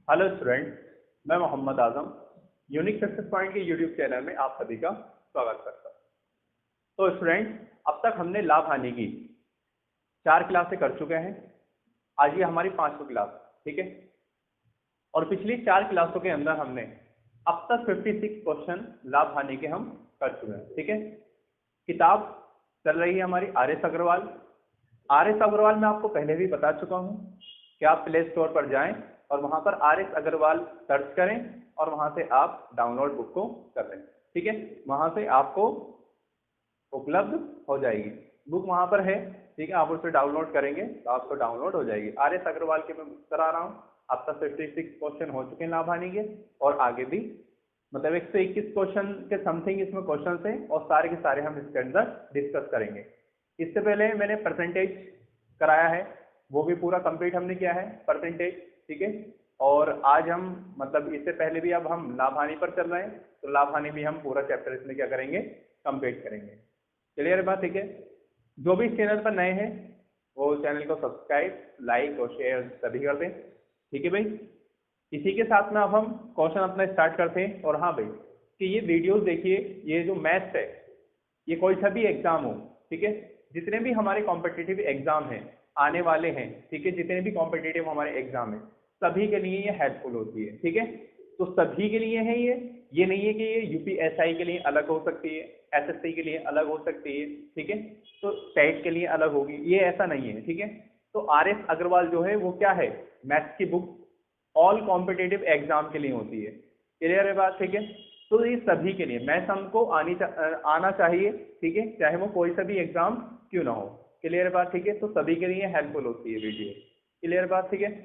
Hello student, मैं Mohammad Azam unique success point के YouTube channel में आप सभी का स्वागत करता हूं। तो स्टूडेंट, अब तक हमने लाभ हानि की 4 क्लासें कर चुके हैं। आज ये हमारी 5वीं क्लास, ठीक है। और पिछली 4 क्लासों के अंदर हमने अब तक 56 क्वेश्चन लाभ हानि के हम कर चुके हैं, ठीक है। किताब चल रही है हमारी RS अग्रवाल। RS अग्रवाल में आपको पहले भी बता चुका हूं कि आप प्ले स्टोर पर जाएं और वहां पर RS अग्रवाल सर्च करें और वहां से आप डाउनलोड बुक को कर लें, ठीक है। वहां से आपको उपलब्ध हो जाएगी बुक, वहां पर है, ठीक है। आप उसे डाउनलोड करेंगे तो आपको डाउनलोड हो जाएगी। RS अग्रवाल के मैं करा रहा हूँ। अब तक 56 क्वेश्चन हो चुके हैं लाभ हानि के, और आगे भी मतलब 121 क्वेश्चन के समथिंग इसमें क्वेश्चन है, और सारे के सारे हम इसके अंदर डिस्कस करेंगे। इससे पहले मैंने परसेंटेज कराया है, वो भी पूरा कंप्लीट हमने किया है परसेंटेज, ठीक है। और आज हम मतलब इससे पहले भी अब हम लाभ हानि पर चल रहे हैं, तो लाभ हानि भी हम पूरा चैप्टर इसमें क्या करेंगे, कंप्लीट करेंगे। क्लियर बात, ठीक है। जो भी इस चैनल पर नए हैं वो चैनल को सब्सक्राइब, लाइक और शेयर सभी कर दें, ठीक है भाई। इसी के साथ में अब हम क्वेश्चन अपना स्टार्ट करते हैं। और हाँ भाई, कि ये वीडियोस देखिए, ये जो मैथ्स है ये कोई सा भी एग्जाम हो, ठीक है, जितने भी हमारे कॉम्पिटिटिव एग्जाम हैं आने वाले हैं, ठीक है, जितने भी कॉम्पिटिटिव हमारे एग्जाम है सभी के लिए ये हेल्पफुल होती है, ठीक है। तो सभी के लिए है ये नहीं है कि ये UPSI के लिए अलग हो सकती है, SSC के लिए अलग हो सकती है, ठीक है, तो टेट के लिए अलग होगी, ये ऐसा नहीं है, ठीक है। तो RS अग्रवाल जो है वो क्या है, मैथ्स की बुक ऑल कॉम्पिटिटिव एग्जाम के लिए होती है। क्लियर है बात, ठीक है। तो ये सभी के लिए मैथ्स हमको आना चाहिए, ठीक है, चाहे वो कोई सा भी एग्जाम क्यों ना हो। क्लियर बात, ठीक है। तो सभी के लिए हेल्पफुल होती है वीडियो। क्लियर बात, ठीक है।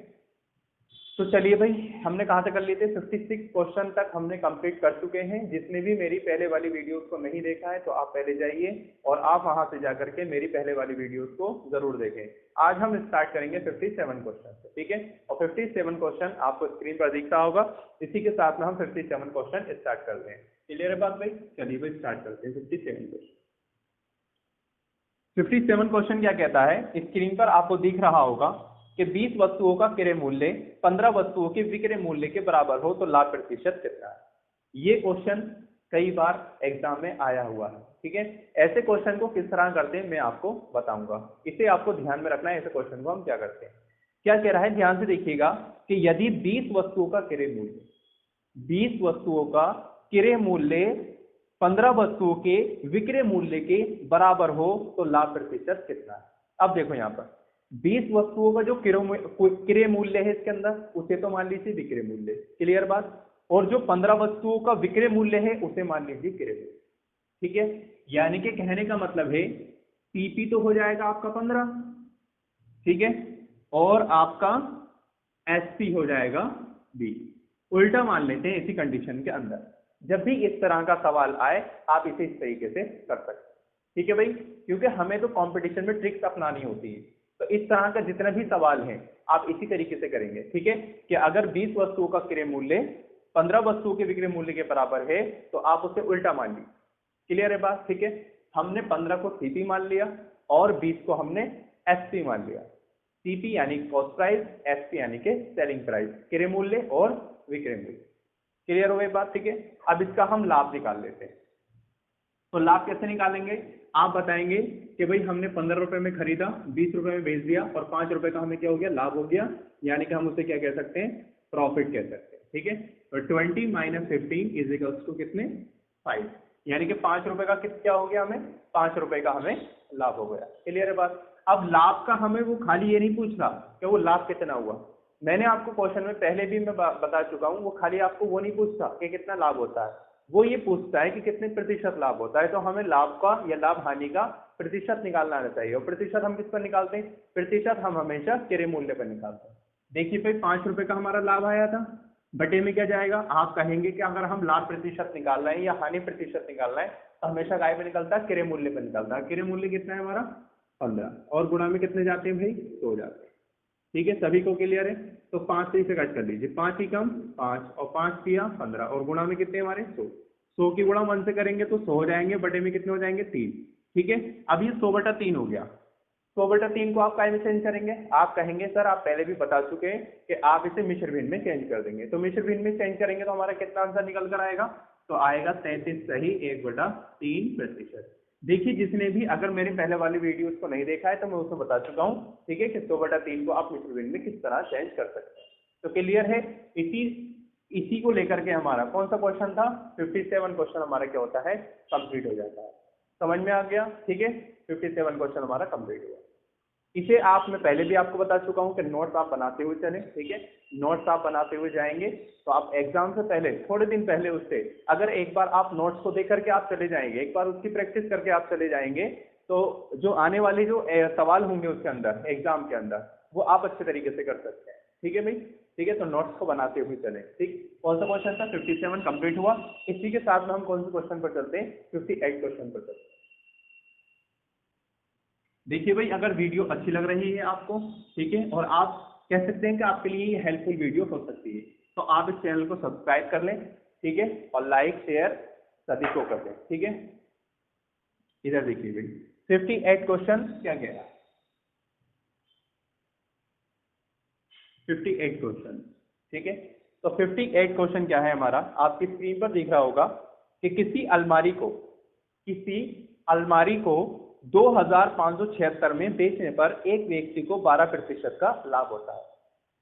तो चलिए भाई, हमने कहाँ तक कर लिए थे, 56 क्वेश्चन तक हमने कंप्लीट कर चुके हैं। जिसने भी मेरी पहले वाली वीडियोस को नहीं देखा है तो आप पहले जाइए और आप वहां से जाकर के मेरी पहले वाली वीडियोस को जरूर देखें। आज हम स्टार्ट करेंगे 57 क्वेश्चन से, ठीक है। और 57 क्वेश्चन आपको स्क्रीन पर दिख रहा होगा। इसी के साथ में हम 57 क्वेश्चन स्टार्ट करते हैं। क्लियर है बात भाई, चलिए भाई स्टार्ट करते हैं 57 क्वेश्चन। 57 क्वेश्चन क्या कहता है, स्क्रीन पर आपको दिख रहा होगा कि 20 वस्तुओं का क्रय मूल्य 15 वस्तुओं के विक्रय मूल्य के बराबर हो तो लाभ प्रतिशत कितना है। ये क्वेश्चन कई बार एग्जाम में आया हुआ है, ठीक है। ऐसे क्वेश्चन को किस तरह करते हैं मैं आपको बताऊंगा, इसे आपको ध्यान में रखना है। ऐसे क्वेश्चन को हम क्या करते हैं, क्या कह रहा है, ध्यान से देखिएगा कि यदि 20 वस्तुओं का क्रय मूल्य 20 वस्तुओं का क्रय मूल्य 15 वस्तुओं के विक्रय मूल्य के बराबर हो तो लाभ प्रतिशत कितना है। अब देखो यहाँ पर 20 वस्तुओं का जो क्रय मूल्य है इसके अंदर, उसे तो मान लीजिए विक्रय मूल्य। क्लियर बात। और जो 15 वस्तुओं का विक्रय मूल्य है उसे मान लीजिए क्रय मूल्य, ठीक है। यानी कि कहने का मतलब है PP तो हो जाएगा आपका 15, ठीक है, और आपका SP हो जाएगा 20। उल्टा मान लेते हैं इसी कंडीशन के अंदर। जब भी इस तरह का सवाल आए आप इसे इस तरीके से कर सकते हैं, ठीक है भाई, क्योंकि हमें तो कंपटीशन में ट्रिक्स अपनानी होती है। तो इस तरह का जितना भी सवाल है आप इसी तरीके से करेंगे, ठीक है, कि अगर 20 वस्तुओं का क्रय मूल्य 15 वस्तुओं के विक्रय मूल्य के बराबर है तो आप उसे उल्टा मान लीजिए। क्लियर है बात, ठीक है। हमने 15 को CP मान लिया और 20 को हमने SP मान लिया। CP यानी कॉस्ट प्राइस, SP यानी के सेलिंग प्राइस, क्रय मूल्य और विक्रय मूल्य। क्लियर हो गई बात, ठीक है। अब इसका हम लाभ निकाल लेते हैं। तो लाभ कैसे निकालेंगे, आप बताएंगे कि भाई हमने 15 रुपए में खरीदा, 20 रुपए में बेच दिया और 5 रुपए का हमें क्या हो गया, लाभ हो गया। यानी कि हम उसे क्या कह सकते हैं, प्रॉफिट कह सकते हैं, ठीक है। और 20 - 15 इज इक्वल्स टू कितने, 5। यानी कि 5 रुपए का क्या हो गया, हमें 5 रुपए का हमें लाभ हो गया। क्लियर है बात। अब लाभ का हमें वो खाली ये नहीं पूछ रहा कि वो लाभ कितना हुआ। मैंने आपको क्वेश्चन में पहले भी मैं बता चुका हूं, वो खाली आपको वो नहीं पूछता कि कितना लाभ होता है, वो ये पूछता है कि कितने प्रतिशत लाभ होता है। तो हमें लाभ का या लाभ हानि का प्रतिशत निकालना आना चाहिए। और प्रतिशत हम किस पर निकालते हैं, प्रतिशत हम हमेशा क्रय मूल्य पर निकालते हैं। देखिए भाई 5 रुपए का हमारा लाभ आया था, बटे में क्या जाएगा, आप कहेंगे कि अगर हम लाभ प्रतिशत निकालना है या हानि प्रतिशत निकालना है तो हमेशा काय पे निकलता है, क्रय मूल्य पर निकलता है। क्रय मूल्य कितना है हमारा 15, और गुणा में कितने जाते हैं भाई, 100 जाते हैं, ठीक है। सभी को क्लियर है। तो 5 से इसे कट कर लीजिए, 5 ही कम 5 और 5 किया 15, और गुणा में कितने हमारे 100 की गुणा 1 से करेंगे तो 100 हो जाएंगे, बटे में कितने हो जाएंगे 3, ठीक है। अब ये 100/3 हो गया। 100/3 को आप काय में चेंज करेंगे? आप कहेंगे सर आप पहले भी बता चुके हैं कि आप इसे मिश्र भिन्न में चेंज कर देंगे। तो मिश्र भिन्न में चेंज करेंगे तो हमारा कितना आंसर निकल कर आएगा? तो आएगा 33 सही 1/3%। देखिए जिसने भी अगर मेरे पहले वाली वीडियोस को नहीं देखा है तो मैं उसको बता चुका हूँ, ठीक है, कि 100/3 को आप मिश्र भिन्न में किस तरह चेंज कर सकते हैं। तो क्लियर है? इसी को लेकर के हमारा कौन सा क्वेश्चन था? 57 क्वेश्चन हमारा क्या होता है? कंप्लीट हो जाता है। समझ में आ गया? ठीक है, 57 क्वेश्चन हमारा कंप्लीट हुआ। इसे आप मैं पहले भी आपको बता चुका हूं कि नोट्स आप बनाते हुए चलें, ठीक है, नोट्स आप बनाते हुए जाएंगे तो आप एग्जाम से पहले थोड़े दिन पहले उससे अगर एक बार आप नोट्स को देख करके आप चले जाएंगे, एक बार उसकी प्रैक्टिस करके आप चले जाएंगे, तो जो आने वाले जो सवाल होंगे उसके अंदर एग्जाम के अंदर वो आप अच्छे तरीके से कर सकते हैं। ठीक है भाई, ठीक है, तो नोट्स को बनाते हुए चलें। ठीक, कौन सा क्वेश्चन था? 57 कंप्लीट हुआ। इसी के साथ में हम कौन से क्वेश्चन पर चलते हैं? 58 क्वेश्चन पर चलते हैं। देखिए भाई अगर वीडियो अच्छी लग रही है आपको, ठीक है, और आप कह सकते हैं कि आपके लिए ये हेल्पफुल वीडियो हो सकती है, तो आप इस चैनल को सब्सक्राइब कर लें, ठीक है, और लाइक शेयर सभी को कर दें। ठीक है, इधर देखिए भाई 58 क्वेश्चन क्या कह रहा है? 58 क्वेश्चन, ठीक है, तो 58 क्वेश्चन क्या है हमारा? आपकी स्क्रीन पर दिख रहा होगा कि किसी अलमारी को 2576 में बेचने पर एक व्यक्ति को 12% का लाभ होता है।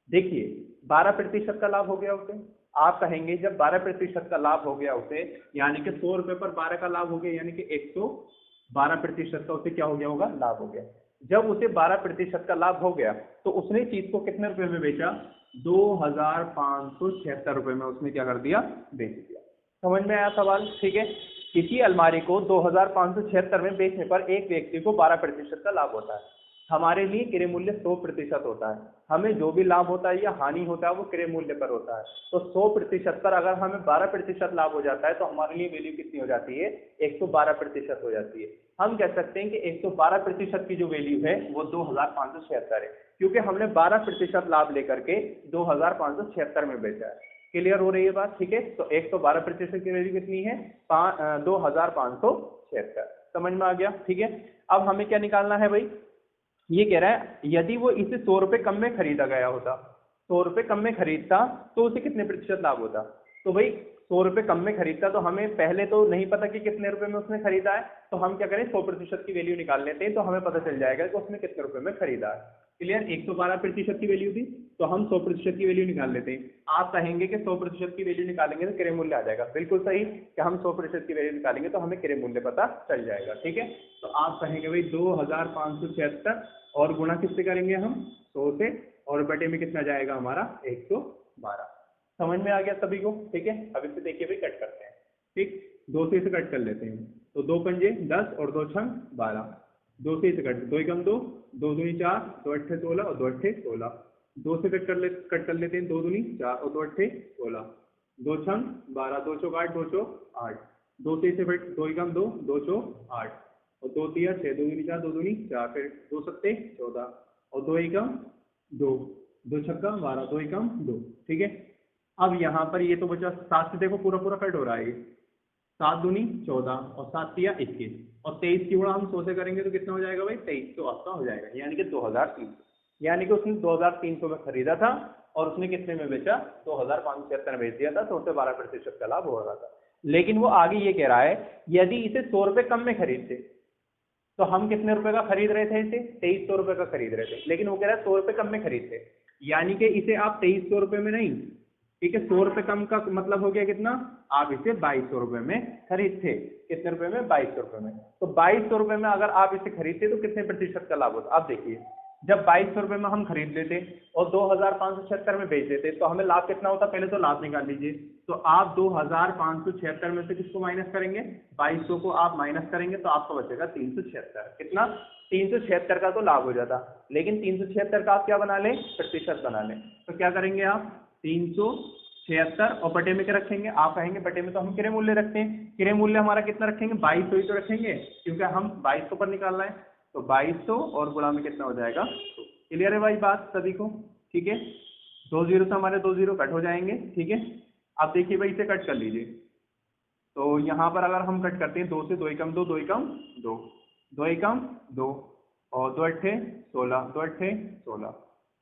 देखिए 12% का लाभ हो गया उसे, आप कहेंगे जब 12% का लाभ हो गया उसे, यानी कि 100 रुपए पर 12 का लाभ हो गया, यानी कि 112% का उसे क्या हो गया होगा? लाभ हो गया। जब उसे 12% का लाभ हो गया तो उसने चीज को कितने रुपए में बेचा? 2576 रुपए में उसने क्या कर दिया? बेच दिया। समझ में आया सवाल? ठीक है, किसी अलमारी को 2576 में बेचने पर एक व्यक्ति को 12% का लाभ होता है। हमारे लिए क्रय मूल्य 100% होता है, हमें जो भी लाभ होता है या हानि होता है वो क्रय मूल्य पर होता है। तो 100% पर अगर हमें 12% लाभ हो जाता है तो हमारे लिए वैल्यू कितनी हो जाती है? 112% हो जाती है। हम कह सकते हैं कि 112% की जो वैल्यू है वो 2576 है, क्योंकि हमने 12% लाभ लेकर के 2576 में बेचा है। क्लियर हो रही है बात? ठीक है, तो 112% की वैल्यू कितनी है? 2576। समझ में आ गया? ठीक है, अब हमें क्या निकालना है भाई? ये कह रहा है यदि वो इसे 100 रुपए कम में खरीदा गया होता, 100 रुपए कम में खरीदता तो उसे कितने प्रतिशत लाभ होता? तो भाई 100 रुपए कम में खरीदता तो हमें पहले तो नहीं पता कि कितने रुपए में उसने खरीदा है, तो हम क्या करें 100% की वैल्यू निकाल लेते हैं, तो हमें पता चल जाएगा कि उसने कितने रुपए में खरीदा है। क्लियर? 112% की वैल्यू थी तो हम 100% की वैल्यू निकाल लेते हैं। आप कहेंगे कि 100% की वैल्यू निकालेंगे तो क्रय मूल्य आ जाएगा। बिल्कुल सही कि हम 100% की वैल्यू निकालेंगे तो हमें क्रय मूल्य पता चल जाएगा। ठीक है, तो आप कहेंगे भाई 2576 और गुणा किससे करेंगे हम? 100 से, और बटे में कितना जाएगा हमारा? 112। समझ में आ गया सभी को? ठीक है, अब इसे देखिए भाई कट करते हैं। ठीक, 2 से इसे कट कर लेते हैं, तो 2 पंजे 10 और 2 छंग 12, 2 से इसे कट, 2 एकम 2, 2 दूनी 4, 2 अट्ठे 16 और 2 अट्ठे 16, 2 से कट कर लेते हैं, 2 दूनी 4 और 2 अट्ठे 16, 2 छंग 12, 2 चौक 8, 2 चौक 8, 2 से इसे 2 एकम 2, 2 चौक 8 और 2 तिया 6, 2 दूनी 4, 2 दूनी 4, फिर 2 सत्ते 14 और 2 एकम 2, 2 छक्का 12, 2 एकम 2। ठीक है, अब यहाँ पर ये तो बचा 7 से, देखो पूरा पूरा कट हो रहा है ये, 7 दूनी 14 और 7 तिया 21 और 23 की गुणा हम 100 से करेंगे तो कितना हो जाएगा भाई? 23 तो आपका हो जाएगा, यानी कि 2300। यानी कि उसने 2300 में खरीदा था और उसने कितने में बेचा? 2576 में बेच दिया था, तो उसे 12% का लाभ हो रहा था। लेकिन वो आगे ये कह रहा है यदि इसे 100 रुपए कम में खरीदते, तो हम कितने रुपए का खरीद रहे थे? इसे 2300 रुपए का खरीद रहे थे, लेकिन वो कह रहा है 100 रुपए कम में खरीदते, यानी कि इसे आप 2300 रुपए में नहीं, ठीक है, 100 रुपए कम का मतलब हो गया कितना? आप इसे 2200 रुपए में खरीदते। कितने रुपए में? 2200 रुपए में। तो 2200 रुपए में अगर आप इसे खरीदते तो कितने प्रतिशत का लाभ होता? आप देखिए, जब 2200 रुपए में हम खरीद लेते और 2576 में बेच देते तो हमें लाभ कितना होता? पहले तो लाभ निकाल लीजिए। तो आप 2576 में से किसको माइनस करेंगे? 2200 को आप माइनस करेंगे तो आपको बचेगा 376। कितना? 376 का तो लाभ हो जाता, लेकिन 376 का आप क्या बना लें? प्रतिशत बना लें। तो क्या करेंगे आप? 376 और बटे में क्या रखेंगे? आप कहेंगे बटे में तो हम क्रय मूल्य रखते हैं, क्रय मूल्य हमारा कितना रखेंगे? 2200 ही तो रखेंगे, क्योंकि हम 2200 पर निकालना है। तो 2200 और गुणा में कितना हो जाएगा? क्लियर है भाई बात सभी को? ठीक है, 2 जीरो से हमारे 2 जीरो कट हो जाएंगे। ठीक है, अब देखिए भाई इसे कट कर लीजिए, तो यहाँ पर अगर हम कट करते हैं 2 से, 2 एकम 2, 2 एकम 2, 2 एकम 2 और 2 अट्ठे 16, 2 अट्ठे 16।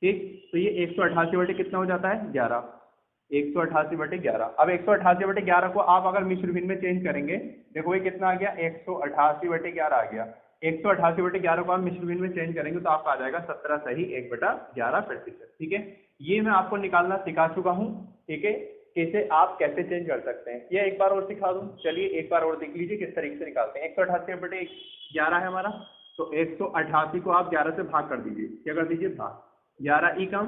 ठीक, तो ये 188 बटे कितना हो जाता है 11, 188 बटे 11। अब 188 बटे 11 को आप अगर मिश्र भिन्न में चेंज करेंगे, देखो ये कितना आ गया 188 बटे 11 आ गया। 188 बटे 11 को आप मिश्र भिन्न में चेंज करेंगे तो आपका आ जाएगा 17 सही 1/11%। ठीक है, ये मैं आपको निकालना सिखा चुका हूँ। ठीक है, कैसे आप कैसे चेंज कर सकते हैं, ये एक बार और सिखा दूं। चलिए एक बार और देख लीजिए किस तरीके से निकालते हैं। 188 बटे 11 है हमारा, तो 188 को आप 11 से भाग कर दीजिए। क्या कर दीजिए भाग, 11 ई कम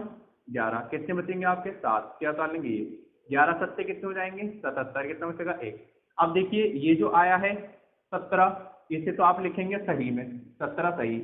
11, कितने बचेंगे आपके 7। क्या कर लेंगे ये 11 सत्ते कितने हो जाएंगे 77, कितना बचेगा 1। अब देखिए ये जो आया है 17, इसे तो आप लिखेंगे सही में 17 सही।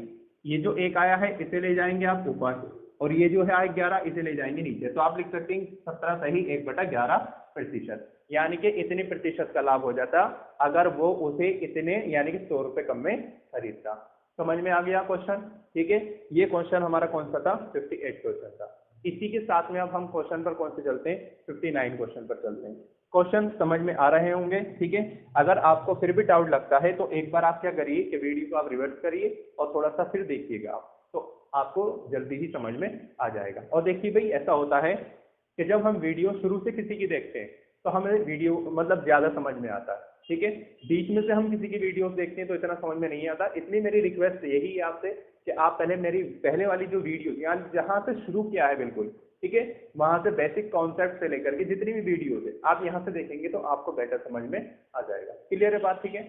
ये जो एक आया है इसे ले जाएंगे आप ऊपर, और ये जो है 11 इसे ले जाएंगे नीचे, तो आप लिख सकते हैं 17 सही 1/11%। यानी कि इतने प्रतिशत का लाभ हो जाता अगर वो उसे इतने यानी कि 100 रुपए कम में खरीदता। समझ में आ गया क्वेश्चन। ठीक है, ये क्वेश्चन हमारा कौन सा था 58 क्वेश्चन था। इसी के साथ में अब हम क्वेश्चन पर कौन से चलते हैं 59 क्वेश्चन पर चलते हैं। क्वेश्चन समझ में आ रहे होंगे। ठीक है, अगर आपको फिर भी डाउट लगता है तो एक बार आप क्या करिए कि वीडियो को आप रिवर्स करिए और थोड़ा सा फिर देखिएगा आप, तो आपको जल्दी ही समझ में आ जाएगा। और देखिए भाई ऐसा होता है कि जब हम वीडियो शुरू से किसी की देखते हैं तो हमें वीडियो मतलब ज्यादा समझ में आता है। ठीक है, बीच में से हम किसी की वीडियोस देखते हैं तो इतना समझ में नहीं आता। इसलिए मेरी रिक्वेस्ट यही है आपसे कि आप पहले मेरी पहले वाली जो वीडियो यानी जहां से शुरू किया है बिल्कुल, ठीक है, वहां से बेसिक कॉन्सेप्ट से लेकर के जितनी भी वीडियोस है आप यहाँ से देखेंगे तो आपको बेटर समझ में आ जाएगा। क्लियर है बात। ठीक है,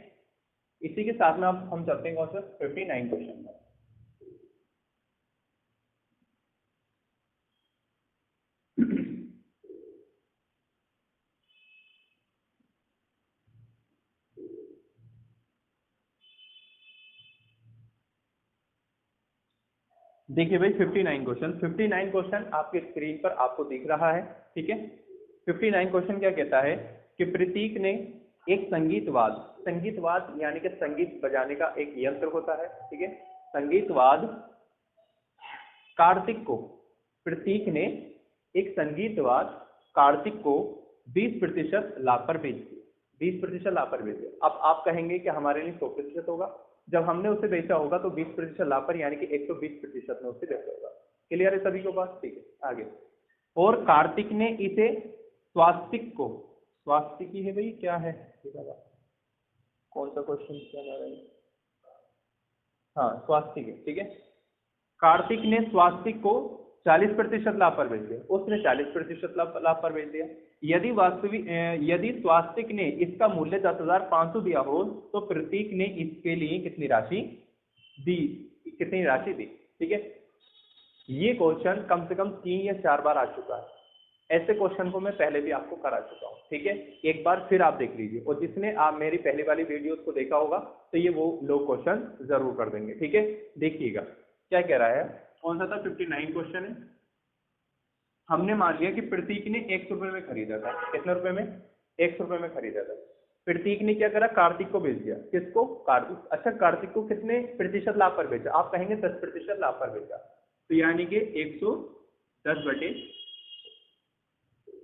इसी के साथ में अब हम चलते हैं कौन सा 59 क्वेश्चन में। देखिए भाई 59 क्वेश्चन आपके स्क्रीन पर आपको दिख रहा है। ठीक है, 59 क्वेश्चन क्या कहता है कि प्रतीक ने एक संगीतवाद यानी कि संगीत बजाने का एक यंत्र होता है। ठीक है, संगीतवाद कार्तिक को, प्रतीक ने एक संगीतवाद कार्तिक को 20% लाभ पर बेच दिया, 20% लाभ पर बेच दिया। अब आप कहेंगे कि हमारे लिए 100% होगा, जब हमने उसे बेचा होगा तो 20% लाभ पर यानी कि 120% में उसे बेचा होगा। क्लियर है सभी को बात। ठीक है, आगे। और कार्तिक ने इसे स्वास्तिक को, स्वास्तिक ही है भाई क्या है, कौन सा क्वेश्चन क्या है, हाँ स्वास्तिक है। ठीक है, कार्तिक ने स्वास्तिक को 40% लाभ पर बेच दिया, उसने 40% लाभ पर बेच दिया। यदि स्वास्तिक ने इसका मूल्य 10,500 दिया हो तो प्रतीक ने इसके लिए कितनी राशि दी। ठीक है, ये क्वेश्चन कम से कम 3 या 4 बार आ चुका है। ऐसे क्वेश्चन को मैं पहले भी आपको करा चुका हूँ। ठीक है, एक बार फिर आप देख लीजिए, और जिसने आप मेरी पहले वाली वीडियोस को देखा होगा तो ये वो लोग क्वेश्चन जरूर कर देंगे। ठीक है, देखिएगा क्या कह रहा है, कौन सा था 59 क्वेश्चन है। हमने मान लिया कि प्रतीक ने 100 रुपए में खरीदा था, कितने रुपए में 100 रुपए में खरीदा था। प्रतीक ने क्या करा कार्तिक को बेच दिया, किसको कार्तिक। अच्छा, कार्तिक को कितने प्रतिशत लाभ पर बेचा, आप कहेंगे 10% लाभ पर बेचा, तो यानी कि 110 बटे।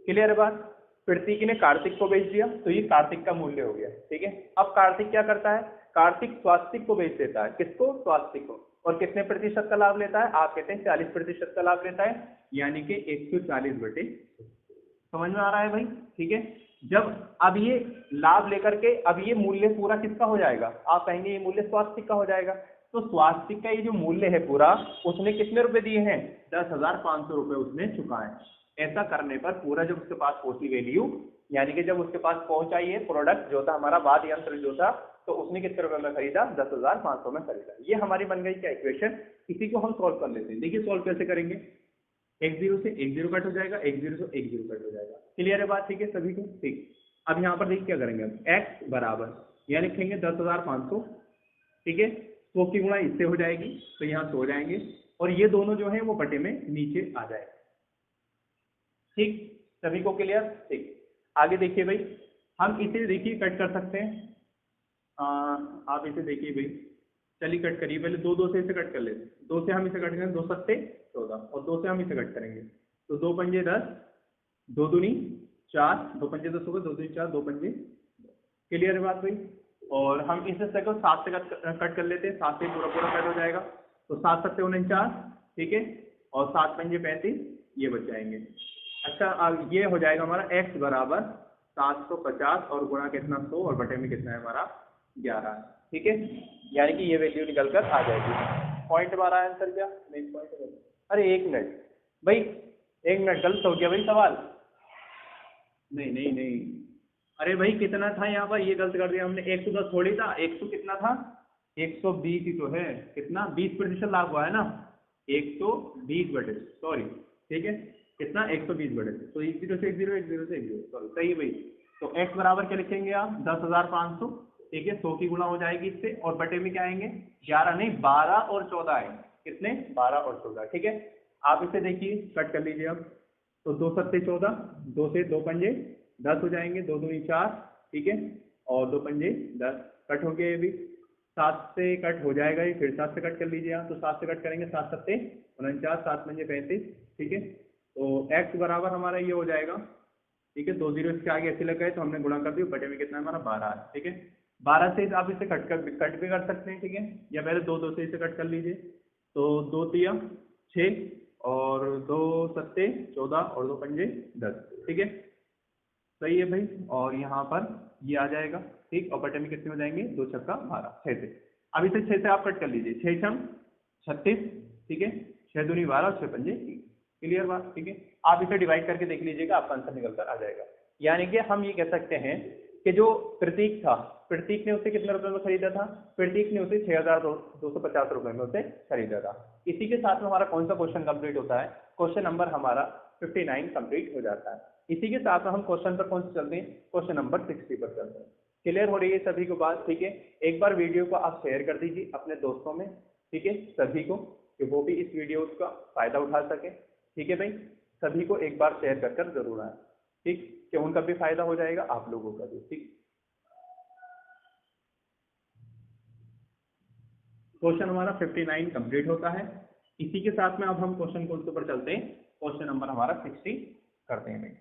क्लियर है बात। प्रतीक ने कार्तिक को बेच दिया तो ये कार्तिक का मूल्य हो गया। ठीक है, अब कार्तिक क्या करता है, कार्तिक स्वास्तिक को बेच देता है, किसको स्वास्तिक को, और कितने प्रतिशत का लाभ लेता है, आप कहते हैं 40% का लाभ लेता है, यानी कि 140 बटे। समझ में आ रहा है भाई। ठीक है, जब अब ये लाभ लेकर के अब ये मूल्य पूरा किसका हो जाएगा, आप कहेंगे ये मूल्य स्वास्तिक का हो जाएगा, तो स्वास्तिक का ये जो मूल्य है पूरा उसने कितने रुपए दिए हैं 10,500 रुपए उसने चुकाए। ऐसा करने पर पूरा जब उसके पास पहुंची वैल्यू यानी कि जब उसके पास पहुंचा ये प्रोडक्ट जो था हमारा वाद्य यंत्र जो था, तो उसने कितने रुपए में खरीदा 10,500 में खरीदा। ये हमारी बन गई क्या इक्वेशन। इसी को हम सॉल्व कर लेते हैं। देखिए सॉल्व कैसे करेंगे, 10 से 10 कट हो जाएगा, 10 से 10 कट हो जाएगा। क्लियर है बात। ठीक है सभी को। ठीक, अब यहाँ पर देखिए क्या करेंगे हम, x बराबर यहाँ लिखेंगे 10,500। ठीक है, 100 की गुणा इससे हो जाएगी तो यहाँ से हो जाएंगे, और ये दोनों जो है वो बटे में नीचे आ जाएगा। ठीक, सभी को क्लियर। ठीक, आगे देखिए भाई, हम इसे देखिए कट कर सकते हैं। आप इसे देखिए भाई, चलिए कट करिए, पहले 2 से इसे कट कर लेते हैं। 2 से हम इसे कट करेंगे, 2 सत्ते 14, और 2 से हम इसे कट करेंगे तो 2 पंजे 10, 2 दूनी 4, 2 पंजे 10 हो गए, 2 दूनी 4, 2 पंजे। क्लियर है बात भाई। और हम इसे को 7 से कट कर लेते हैं, 7 से पूरा पूरा कट हो जाएगा। तो 7 7 49, ठीक है, और 7 पंजे 35, ये बच जाएंगे। अच्छा, अब ये हो जाएगा हमारा x बराबर 750 और गुणा कितना 100 और बटे में कितना है हमारा 11 है, ठीक है, यानी कि ये वैल्यू निकल कर आ जाएगी। पॉइंट हमारा आंसर क्या नहीं, पॉइंट, अरे 1 मिनट भाई, 1 मिनट, गलत हो गया भाई सवाल, नहीं नहीं नहीं, अरे भाई कितना था यहाँ पर, ये गलत कर दिया हमने, 110 थोड़ी था, 100 कितना था, 120 ही तो है, कितना 20% लाभ हुआ है ना, 120/, सॉरी, ठीक है, कितना 120/, तो 10 से 10, 10 से 10, सॉरी, सही भाई। तो x बराबर क्या लिखेंगे आप, 10,500, ठीक है, 100 की गुणा हो जाएगी इससे, और बटे में क्या आएंगे 11 नहीं 12 और 14 आएंगे, कितने 12 और 14, ठीक है। आप इसे देखिए, कट कर लीजिए अब, तो 2 7 14, 2 से 2 पंजे 10 हो जाएंगे, 2 दूनी 4, ठीक है, और 2 पंजे 10, कट हो गया ये भी, 7 से कट हो जाएगा ये, फिर 7 से कट कर लीजिए आप, तो 7 से कट करेंगे, 7 7 49, 7 पंजे 35, ठीक है, तो x बराबर हमारा ये हो जाएगा, ठीक है, 2 0 इसके आगे ऐसे लग गए तो हमने गुणा कर दिया, बटे में कितना है हमारा 12 है, ठीक है, 12 से आप इसे कट भी कर सकते हैं, ठीक है, या पहले 2 2 से इसे कट कर लीजिए, तो 2 तिया 6 और 2 7 14 और 2 पंजे 10, ठीक है, सही है भाई, और यहाँ पर ये आ जाएगा, ठीक, और बटे में कितने हो जाएंगे 2 छक्का 12, 6 से, अब इसे 6 से आप कट कर लीजिए, 6 छम 36, ठीक है, 6 दूनी 12 और 6 पंजे 30, क्लियर बात, ठीक है, आप इसे डिवाइड करके देख लीजिएगा, आपका आंसर निकल कर आ जाएगा। यानी कि हम ये कह सकते हैं कि जो प्रतीक था, प्रतीक ने उसे कितने रुपए में खरीदा था, प्रतीक ने उसे 6,250 रुपए में उसे खरीदा था। इसी के साथ में हमारा कौन सा क्वेश्चन कंप्लीट होता है, क्वेश्चन नंबर हमारा 59 कंप्लीट हो जाता है। इसी के साथ में हम क्वेश्चन पर कौन से चलते हैं, क्वेश्चन नंबर 60 पर चलते हैं। क्लियर हो रही है सभी को बात, ठीक है, एक बार वीडियो को आप शेयर कर दीजिए अपने दोस्तों में, ठीक है, सभी को, कि वो भी इस वीडियो का फायदा उठा सके, ठीक है भाई, सभी को एक बार शेयर कर कर जरूर आए, ठीक, कि उनका भी फायदा हो जाएगा, आप लोगों का भी, ठीक। क्वेश्चन हमारा 59 कंप्लीट होता है। इसी के साथ में अब हम क्वेश्चन कौन से पर चलते हैं, क्वेश्चन नंबर हमारा 60 करते हैं भाई।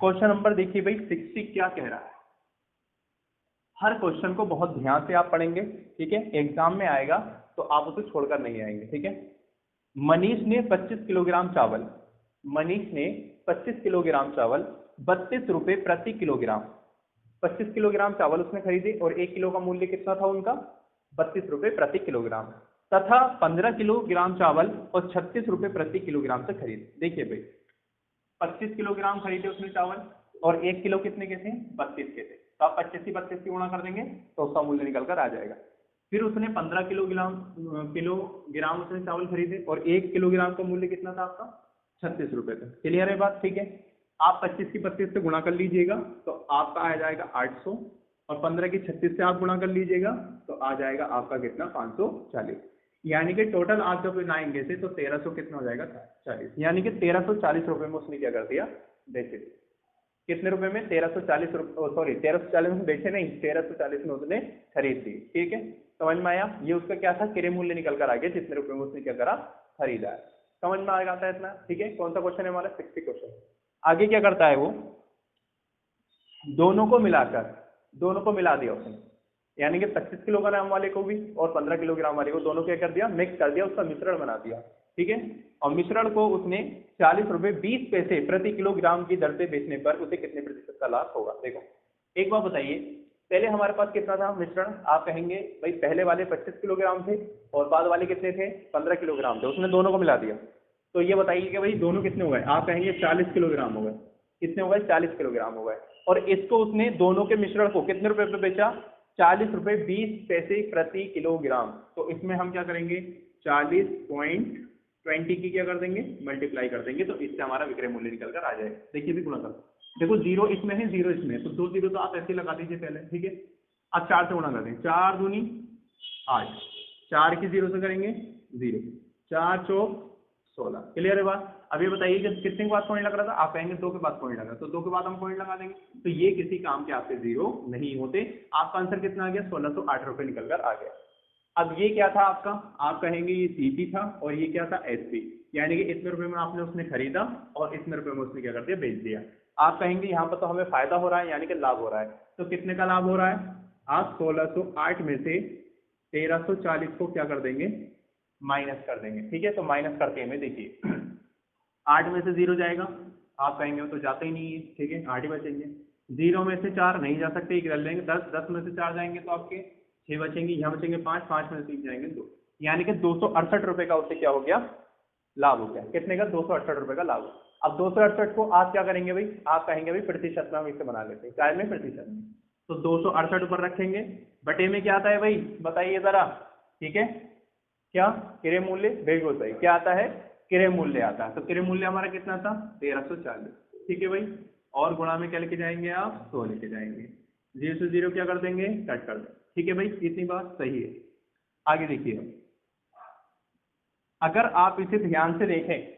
क्वेश्चन नंबर देखिए भाई 60 क्या कह रहा है, हर क्वेश्चन को बहुत ध्यान से आप पढ़ेंगे, ठीक है, एग्जाम में आएगा तो आप उसे छोड़कर नहीं आएंगे, ठीक है। मनीष ने 25 किलोग्राम चावल, मनीष ने 25 किलोग्राम चावल 32 रुपए प्रति किलोग्राम, 25 किलोग्राम चावल उसने खरीदे और 1 किलो का मूल्य कितना था उनका 32 रुपए प्रति किलोग्राम, तथा 15 किलोग्राम चावल और 36 रुपए प्रति किलोग्राम से खरीदे। देखिए भाई 25 किलोग्राम खरीदे उसने चावल और 1 किलो कितने के थे 32 के थे, तो आप 25 से गुणा कर देंगे तो उसका मूल्य निकल कर आ जाएगा। फिर उसने 15 किलोग्राम उसने चावल खरीदे और 1 किलोग्राम का मूल्य कितना था आपका 36 रुपए था। क्लियर है बात, ठीक है। आप 25 की 32 से गुणा कर लीजिएगा तो आपका आ जाएगा 800 और 15 की 36 से आप गुणा कर लीजिएगा तो आ जाएगा आपका कितना 540, यानी कि टोटल आप जब लाएंगे से तो 1300 कितना हो जाएगा 40, यानी कि 1340 रुपए में उसने क्या कर दिया बेचे, कितने रुपए में 1340 रुपए, सॉरी 1340 में बेचे नहीं 1340 में उसने खरीद दी, ठीक है, समझ में आया। ये उसका क्या था क्रय मूल्य निकल कर आ गया जितने रुपए में उसने क्या करा खरीदा है, समझ में आ जाता है इतना, ठीक है। कौन सा क्वेश्चन है हमारा 60 क्वेश्चन। आगे क्या करता है वो, दोनों को मिला दिया उसने, यानी कि 25 किलोग्राम वाले को भी और 15 किलोग्राम वाले को दोनों क्या कर दिया मिक्स कर दिया, उसका मिश्रण बना दिया, ठीक है। और मिश्रण को उसने 40 रुपए 20 पैसे प्रति किलोग्राम की दर से बेचने पर उसे कितने प्रतिशत का लाभ होगा। देखो एक बार बताइए, पहले हमारे पास कितना था मिश्रण, आप कहेंगे भाई पहले वाले 25 किलोग्राम थे और बाद वाले कितने थे 15 किलोग्राम थे, उसने दोनों को मिला दिया, तो ये बताइए कि भाई दोनों कितने हो गए, आप कहेंगे 40 किलोग्राम हो गए, कितने हो गए 40 किलोग्राम हो गए, और इसको उसने दोनों के मिश्रण को कितने रुपए पे बेचा 40 रुपए 20 पैसे प्रति किलोग्राम, तो इसमें हम क्या करेंगे 40.20 की क्या कर देंगे मल्टीप्लाई कर देंगे, तो इससे हमारा विक्रय मूल्य निकल कर आ जाएगा। देखिए भी गुणा कर, देखो 0 इसमें है 0 इसमें, तो 2 0 तो आप ऐसे लगा दीजिए पहले, ठीक है। अब 4 से गुणा कर देंगे, 4 दूनी 8, 4 की 0 से करेंगे 0, 4 चौक 16, क्लियर है बात। अब ये बताइए कि कितने के बाद पॉइंट लग रहा था, आप कहेंगे 2 के बाद पॉइंट लगा, तो 2 के बाद हम पॉइंट लगा देंगे, तो ये किसी काम के आपसे 0 नहीं होते। आपका आंसर कितना आ गया 1608 रुपए निकल कर आ गया। अब ये क्या था आपका, आप कहेंगे ये सीपी था और ये क्या था एसपी, यानी कि इतने रुपए में आपने उसने खरीदा और इतने रुपए में उसने क्या कर दिया बेच दिया। आप कहेंगे यहाँ पर तो हमें फायदा हो रहा है यानी कि लाभ हो रहा है, तो कितने का लाभ हो रहा है, आप 1608 में से 1340 को क्या कर देंगे, माइनस कर देंगे। ठीक है, तो माइनस करते हैं, देखिए 8 में से 0 जाएगा, आप कहेंगे तो जाता ही नहीं है। ठीक है, 8 ही बचेंगे। 0 में से 4 नहीं जा सकते, कर लेंगे 10, 10 में से 4 जाएंगे तो आपके 6 बचेंगे, यहाँ बचेंगे 5, 5 में से 3 जाएंगे 2, यानी कि 268 रुपए का उससे क्या हो गया, लाभ हो गया। कितने का, 268 रुपए का लाभ। अब 268 को आप क्या करेंगे भाई, आप कहेंगे भाई प्रतिशत में हम इसे बना लेते हैं, काय में, प्रतिशत में। तो 268 ऊपर रखेंगे, बटे में क्या आता है भाई, बताइए जरा। ठीक है, क्या क्रय मूल्य, बिल्कुल सही, क्या आता है, क्रय मूल्य आता है। तो क्रय मूल्य हमारा कितना था, 1340। ठीक है भाई, और गुणा में क्या लेके जाएंगे आप, 100 लेके जाएंगे। 0 से 0 क्या कर देंगे, कट कर देंगे। ठीक है भाई, इतनी बात सही है। आगे देखिए, अगर आप इसे ध्यान से देखें,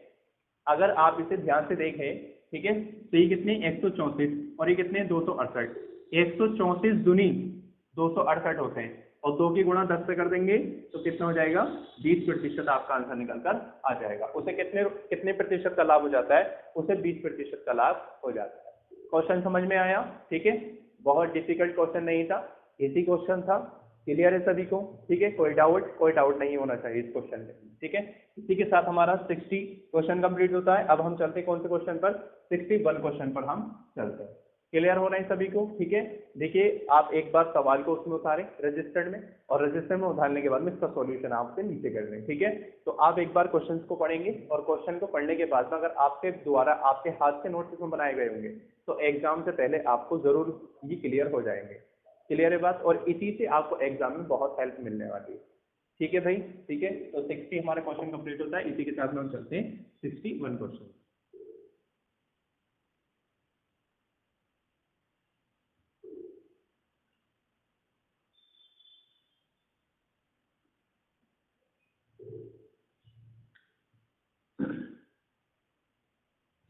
अगर आप इसे ध्यान से देखें, ठीक है, तो ये कितने, 134 और ये कितने, 268। 134 दूनी 268 होते हैं, और 2 की गुणा 10 से कर देंगे तो कितना हो जाएगा, 20% आपका आंसर निकल कर आ जाएगा। उसे कितने कितने प्रतिशत का लाभ हो जाता है, उसे 20% का लाभ हो जाता है। क्वेश्चन समझ में आया। ठीक है, बहुत डिफिकल्ट क्वेश्चन नहीं था, इजी क्वेश्चन था। क्लियर है सभी को। ठीक है, कोई डाउट नहीं होना चाहिए इस क्वेश्चन में। ठीक है, इसी के साथ हमारा 60 क्वेश्चन कंप्लीट होता है। अब हम चलते हैं कौन से क्वेश्चन पर, 61 क्वेश्चन पर हम चलते हैं। क्लियर हो रहा है सभी को। ठीक है, देखिए आप एक बार सवाल को उसमें उतारें रजिस्टर्ड में, और रजिस्टर में उतारने के बाद में इसका सॉल्यूशन आपसे नीचे कर लें। ठीक है, तो आप एक बार क्वेश्चंस को पढ़ेंगे, और क्वेश्चन को पढ़ने के बाद में अगर आपके द्वारा आपके हाथ से नोट्स में बनाए गए होंगे तो एग्जाम से पहले आपको जरूर ये क्लियर हो जाएंगे। क्लियर है बात, और इसी से आपको एग्जाम में बहुत हेल्प मिलने वाली है। ठीक है भाई, ठीक है, तो 60 हमारा क्वेश्चन कंप्लीट होता है। इसी के साथ में हम चलते हैं 61 question.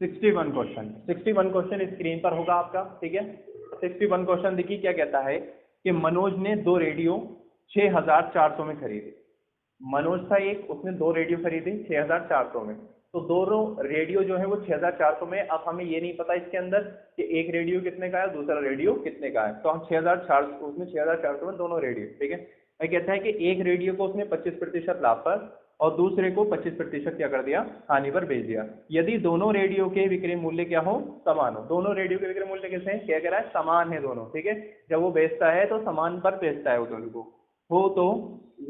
Sixty one question screen पर होगा आपका। ठीक है, 61 क्वेश्चन देखिए क्या कहता है कि मनोज ने 2 रेडियो 6400 में खरीदे। मनोज था एक, उसने 2 रेडियो खरीदे 6400 में। तो दोनों रेडियो जो है वो 6400 में। अब हमें ये नहीं पता इसके अंदर कि एक रेडियो कितने का है, दूसरा रेडियो कितने का है, तो हम 6400, उसमें 6400 में दोनों रेडियो। ठीक है, मैं कहता है कि एक रेडियो को उसने 25% लाभ पर और दूसरे को 25% क्या कर दिया, हानि पर बेच दिया। यदि दोनों रेडियो के विक्रय मूल्य क्या हो, समान हो। दोनों रेडियो के विक्रय मूल्य कैसे हैं, क्या कह रहा है, समान है दोनों। ठीक है, जब वो बेचता है तो समान पर बेचता है वो दोनों को हो, तो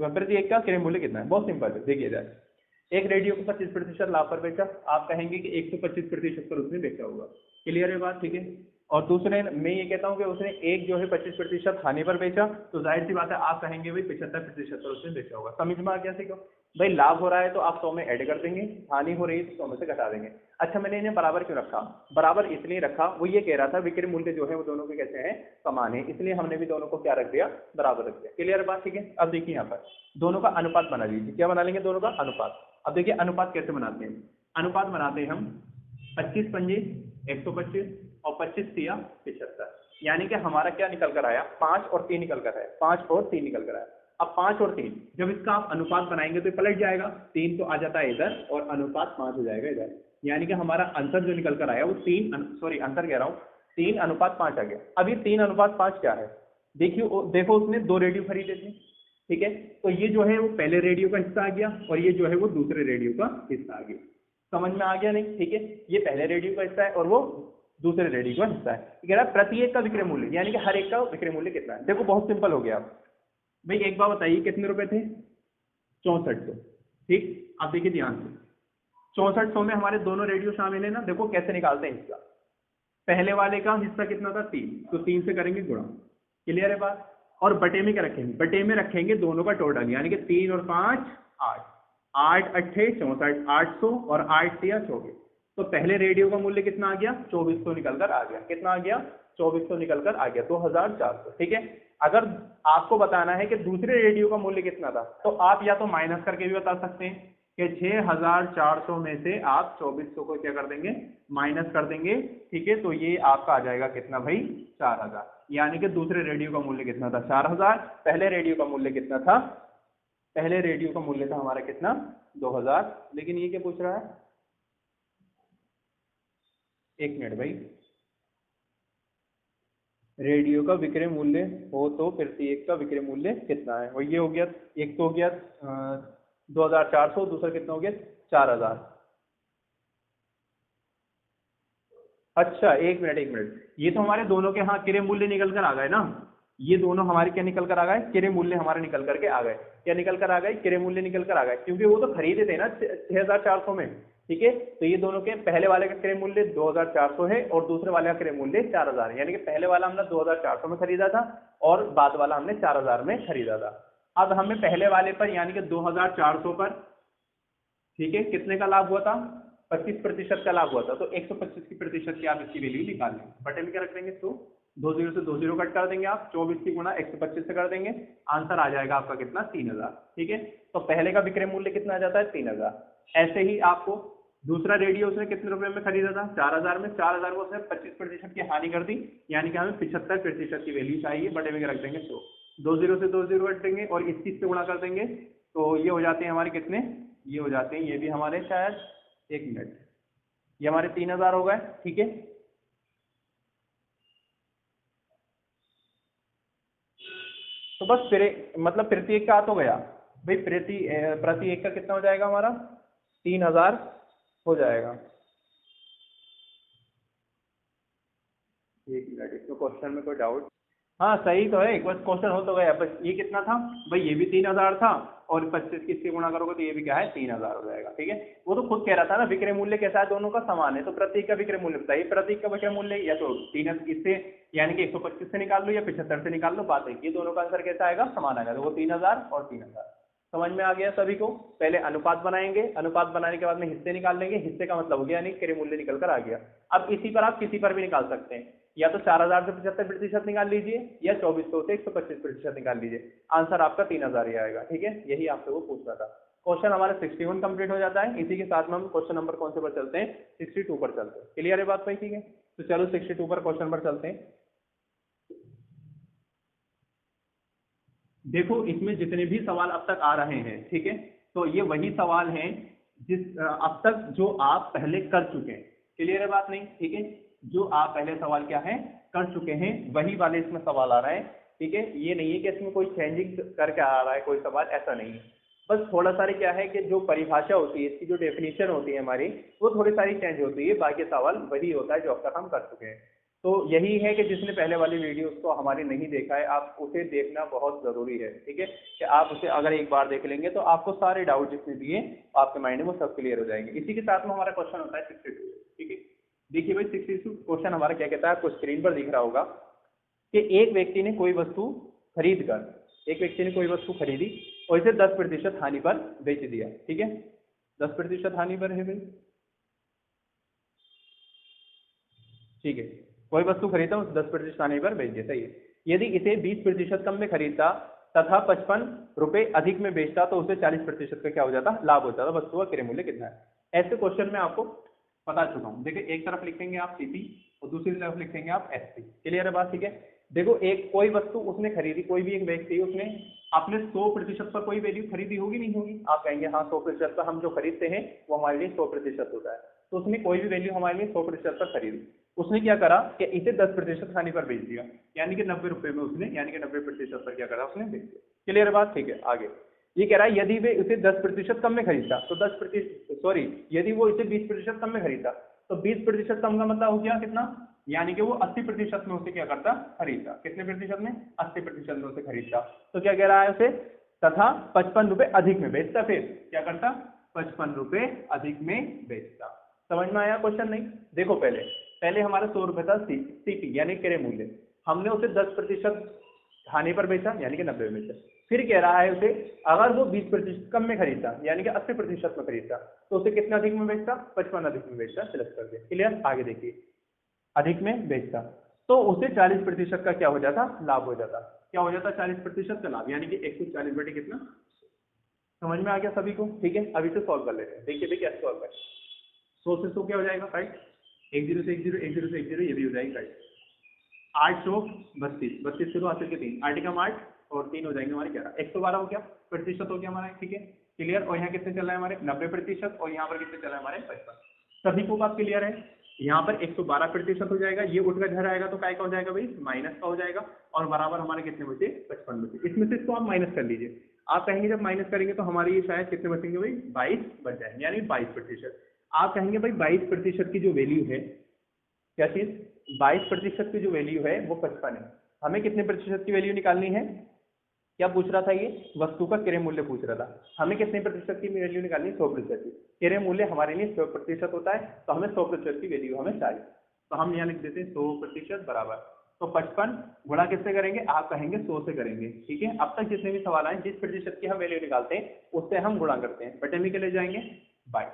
प्रति एक का क्रय मूल्य कितना है, बहुत सिंपल है। देखिए जाए, एक रेडियो को 25% लाभ पर बेचा, आप कहेंगे कि 125% पर उसने बेचा होगा। क्लियर है बात। ठीक है, और दूसरे मैं ये कहता हूँ कि उसने एक जो है 25% हानि पर बेचा, तो जाहिर सी बात है आप कहेंगे भाई 75% पर उसने बेचा होगा। समझ में आ गया सीखो भाई, लाभ हो रहा है तो आप 100 में ऐड कर देंगे, हानि हो रही है तो 100 में से घटा देंगे। अच्छा, मैंने इन्हें बराबर क्यों रखा, बराबर इसलिए रखा, वो ये कह रहा था विक्रय मूल्य जो है वो दोनों के कैसे हैं, समान है, इसलिए हमने भी दोनों को क्या रख दिया, बराबर रख दिया। क्लियर बात। ठीक है, अब देखिए यहाँ पर दोनों का अनुपात बना लीजिए। क्या बना लेंगे, दोनों का अनुपात। अब देखिए अनुपात कैसे बनाते हैं, अनुपात बनाते हैं हम 25 पंजे 125 और 25 तिया 75, यानी कि हमारा क्या निकल कर आया, 5 और 3 निकल कर आया, 5 और 3 निकल कर आया। अब 5 और 3 जब इसका आप अनुपात बनाएंगे तो पलट जाएगा, 3 तो आ जाता है इधर और अनुपात 5 हो जाएगा इधर, यानी कि हमारा आंसर जो निकल कर आया वो 3, सॉरी आंसर कह रहा हूँ 3 अनुपात 5 आ गया। अब ये 3 अनुपात 5 क्या है, देखिए देखो उसने 2 रेडियो खरीदे थे। ठीक है, तो ये जो है वो पहले रेडियो का हिस्सा आ गया और ये जो है वो दूसरे रेडियो का हिस्सा आ गया। समझ में आ गया नहीं। ठीक है, ये पहले रेडियो का हिस्सा है और वो दूसरे रेडियो का हिस्सा है। कह रहा है प्रत्येक का विक्रय मूल्य, यानी कि हर एक का विक्रय मूल्य कितना है। देखो बहुत सिंपल हो गया भाई, एक बार बताइए कितने रुपए थे, 6400। ठीक, आप देखिए ध्यान से, 6400 में हमारे दोनों रेडियो शामिल है ना। देखो कैसे निकालते हैं हिस्सा, पहले वाले का हिस्सा कितना था, 3, तो 3 से करेंगे गुणा। क्लियर है बात, और बटे में क्या रखेंगे, बटे में रखेंगे दोनों का टोटल, यानी कि 3 और 5 8, 8 अट्ठे 64, 800 और 8 तिया 24। तो पहले रेडियो का मूल्य कितना आ गया, 2400 निकल कर आ गया। कितना आ गया, 2400 निकल कर आ गया, 2400। ठीक है, अगर आपको बताना है कि दूसरे रेडियो का मूल्य कितना था, तो आप या तो माइनस करके भी बता सकते हैं कि 6400 में से आप 2400 को क्या कर देंगे, माइनस कर देंगे। ठीक है, तो ये आपका आ जाएगा कितना भाई, 4000, यानी कि दूसरे रेडियो का मूल्य कितना था, 4000। पहले रेडियो का मूल्य कितना था, पहले रेडियो का मूल्य था हमारा कितना, 2000। लेकिन ये क्या पूछ रहा है, एक मिनट भाई, रेडियो का विक्रय मूल्य हो तो प्रति एक का विक्रय मूल्य कितना है? और ये हो गया, एक तो हो गया 2400, दूसरा कितना हो गया 4000। अच्छा एक मिनट एक मिनट, ये तो हमारे दोनों के हाँ क्रय मूल्य निकल कर आ गए ना, ये दोनों हमारे क्या निकल कर आ गए, क्रय मूल्य हमारे निकल करके आ गए। क्या निकल कर आ गए? क्रय मूल्य निकल कर आ गए, क्योंकि वो तो खरीदे थे ना 6400 में। ठीक है, तो ये दोनों के पहले वाले का क्रय मूल्य 2400 है और दूसरे वाले का क्रय मूल्य 4000 है, यानी कि पहले वाला हमने 2400 में खरीदा था और बाद वाला हमने 4000 में खरीदा था। अब हमें पहले वाले पर यानी कि 2400 पर, ठीक है, कितने का लाभ हुआ था? 25% का लाभ हुआ था। तो 125 की प्रतिशत की आप इसकी वैल्यू निकाल लें। बटे में क्या रख देंगे? तो 20 से 20 कट कर देंगे आप, 24 की गुणा 125 से कर देंगे, आंसर आ जाएगा आपका कितना? 3000। ठीक है, तो पहले का विक्रय मूल्य कितना आ जाता है? 3000। ऐसे ही आपको दूसरा रेडियो उसने कितने रुपए में खरीदा था? 4000 में। 4000 को उसने 25% की हानि कर दी, यानी कि हमें 75% की वैल्यू चाहिए। बटे में क्या रख देंगे? तो 20 से 20 कट देंगे और 21 से गुणा कर देंगे, तो ये हो जाते हैं हमारे कितने? ये हो जाते हैं, ये भी हमारे शायद, एक मिनट, ये हमारे 3000 हो गए। ठीक है, तो बस मतलब प्रति एक का आ तो गया भाई, प्रति एक का कितना हो जाएगा हमारा? 3000 हो जाएगा। एक मिनट, इसमें क्वेश्चन में कोई डाउट? हाँ सही तो है, एक बस क्वेश्चन हो तो गया। बस ये कितना था भाई? ये भी 3000 था और 25 की इससे गुणा करोगे तो ये भी क्या है? 3000 हो जाएगा। ठीक है, वो तो खुद कह रहा था ना विक्रय मूल्य कैसा है, दोनों का समान है, तो प्रतीक का विक्रय मूल्य बताइए। प्रतीक का विक्रय मूल्य या तो 3 इससे यानी कि 125 से निकाल लो या 75 से निकाल लो, बात है ये दोनों का आंसर कैसा आएगा? समान आएगा। तो वो 3000 और 3000 समझ में आ गया सभी को? पहले अनुपात बनाएंगे, अनुपात बनाने के बाद में हिस्से निकाल लेंगे, हिस्से का मतलब हो गया यानी क्रय मूल्य निकल कर आ गया। अब इसी पर आप किसी पर भी निकाल सकते हैं, या तो 4000 से 75% निकाल लीजिए या 2400 से 125% निकाल लीजिए, आंसर आपका 3000 ही आएगा। ठीक है, यही आपसे वो पूछ रहा था। क्वेश्चन हमारा 61 कंप्लीट हो जाता है। इसी के साथ में हम क्वेश्चन नंबर कौन से पर चलते हैं? 62 पर चलते हैं। क्लियर है बात भाई? ठीक है, तो चलो 62 पर क्वेश्चन पर चलते हैं। देखो इसमें जितने भी सवाल अब तक आ रहे हैं, ठीक है, तो ये वही सवाल हैं अब तक जो आप पहले कर चुके हैं। क्लियर है बात? नहीं, ठीक है, जो आप पहले सवाल क्या है कर चुके हैं वही वाले इसमें सवाल आ रहे हैं। ठीक है, ये नहीं है कि इसमें कोई चेंजिंग करके आ रहा है कोई सवाल, ऐसा नहीं है। बस थोड़ा सारी क्या है कि जो परिभाषा होती है इसकी, जो डेफिनेशन होती है हमारी, वो थोड़ी सारी चेंज होती है, बाकी सवाल वही होता है जो अब तक हम कर चुके हैं। तो यही है कि जिसने पहले वाली वीडियोस को हमारी नहीं देखा है, आप उसे देखना बहुत ज़रूरी है। ठीक है, कि आप उसे अगर एक बार देख लेंगे तो आपको सारे डाउट जितने दिए आपके माइंड में वो सब क्लियर हो जाएंगे। इसी के साथ में हमारा क्वेश्चन होता है 62। ठीक है, देखिए भाई 62 क्वेश्चन हमारा क्या कहता है, आपको स्क्रीन पर दिख रहा होगा कि एक व्यक्ति ने कोई वस्तु खरीद कर, एक व्यक्ति ने कोई वस्तु खरीदी और इसे 10% हानि पर बेच दिया। ठीक है, 10% हानि पर है भाई। ठीक है, कोई वस्तु खरीदा उस 10% आने पर बेच दिया, सही है। यदि इसे 20% कम में खरीदता तथा 55 रुपए अधिक में बेचता तो उसे 40% का क्या हो जाता? लाभ हो जाता। वस्तु का क्रय मूल्य कितना है? ऐसे क्वेश्चन में आपको बता चुका हूँ। देखिए एक तरफ लिखेंगे आप सीपी और दूसरी तरफ लिखेंगे आप एसपी। क्लियर है बात? ठीक है, देखो एक कोई वस्तु उसने खरीदी, कोई भी एक व्यक्ति उसने अपने 100% पर कोई वैल्यू खरीदी होगी, नहीं होगी? आप कहेंगे हाँ 100% पर हम जो खरीदते हैं वो हमारे लिए 100% होता है। तो उसने कोई भी वैल्यू हमारे लिए 100% पर खरीदी, उसने क्या करा कि इसे 10% हानि पर बेच दिया, यानी कि 90 रुपए में उसने, यानी कि 90% पर क्या करा उसने? बेच दिया। क्लियर बात? ठीक है, आगे ये कह रहा है यदि वे इसे 10% कम में खरीदता तो 10%, सॉरी, यदि वो इसे 20% कम में खरीदता तो 20% कम का मतलब हो गया कितना? यानी कि वो 80% में उसे क्या करता? खरीदता। कितने प्रतिशत में? 80% में उसे खरीदता। तो क्या कह रहा है उसे? तथा 55 रुपए अधिक में बेचता। फिर क्या करता? 55 रुपए अधिक में बेचता। समझ में आया क्वेश्चन? नहीं, देखो पहले पहले हमारा 100 रुपए था सीपी यानी क्रय मूल्य, हमने उसे 10% हानि पर बेचा यानी कि 90 में बेचा। फिर कह रहा है उसे अगर वो 20% कम में खरीदता यानी कि 80% में खरीदता तो उसे कितना अधिक में बेचता? 55 अधिक में बेचता। सिलेक्ट कर दिया। क्लियर? आगे देखिए, अधिक में बेचता तो उसे 40% का क्या हो जाता? लाभ हो जाता। क्या हो जाता? 40% का लाभ, यानी कि 140 बटे कितना? समझ में आ गया सभी को? ठीक है, अभी से सॉल्व कर लेते हैं। देखिए देखिए कैसे सॉल्व करें। 100 से 100 क्या हो जाएगा? राइट, 10 से 10, 10 से 10, ये भी हो जाएगा राइट। 832, 32 से 2 हासिल के 3, 8 का 8 और 3 हो जाएंगे हमारे 11, 112 हो गया, प्रतिशत हो गया हमारा। ठीक है, क्लियर? और यहाँ कितने चल रहा है हमारे? 90%, और यहाँ पर कितने चल रहा है हमारे? 55। सभी को बात क्लियर है? यहाँ पर 112% हो जाएगा, ये उठ कर घर आएगा तो काय का हो जाएगा भाई, माइनस का हो जाएगा, और बराबर हमारे कितने बचे, 55 बचे। इसमें से इसको आप माइनस कर लीजिए। आप कहेंगे जब माइनस करेंगे तो हमारे ये शायद कितने बचेंगे भाई, 22 बच जाएंगे, यानी 22%। आप कहेंगे भाई 22% की जो वैल्यू है, क्या चीज, 22% की जो वैल्यू है वो 55 है। हमें कितने प्रतिशत की वैल्यू निकालनी है, क्या पूछ रहा था, ये वस्तु का क्रय मूल्य पूछ रहा था। हमें कितने प्रतिशत की वैल्यू निकालनी है, 100% की। क्रय मूल्य हमारे लिए 100% होता है, तो हमें 100% की वैल्यू हमें चाहिए। तो हम यहाँ लिख देते हैं 100% बराबर, तो 55 गुणा किससे करेंगे, आप कहेंगे 100 से करेंगे, ठीक है। अब तक जितने भी सवाल आए, जिस प्रतिशत की हम वैल्यू निकालते हैं उससे हम गुणा करते हैं, बटे में के ले जाएंगे 22,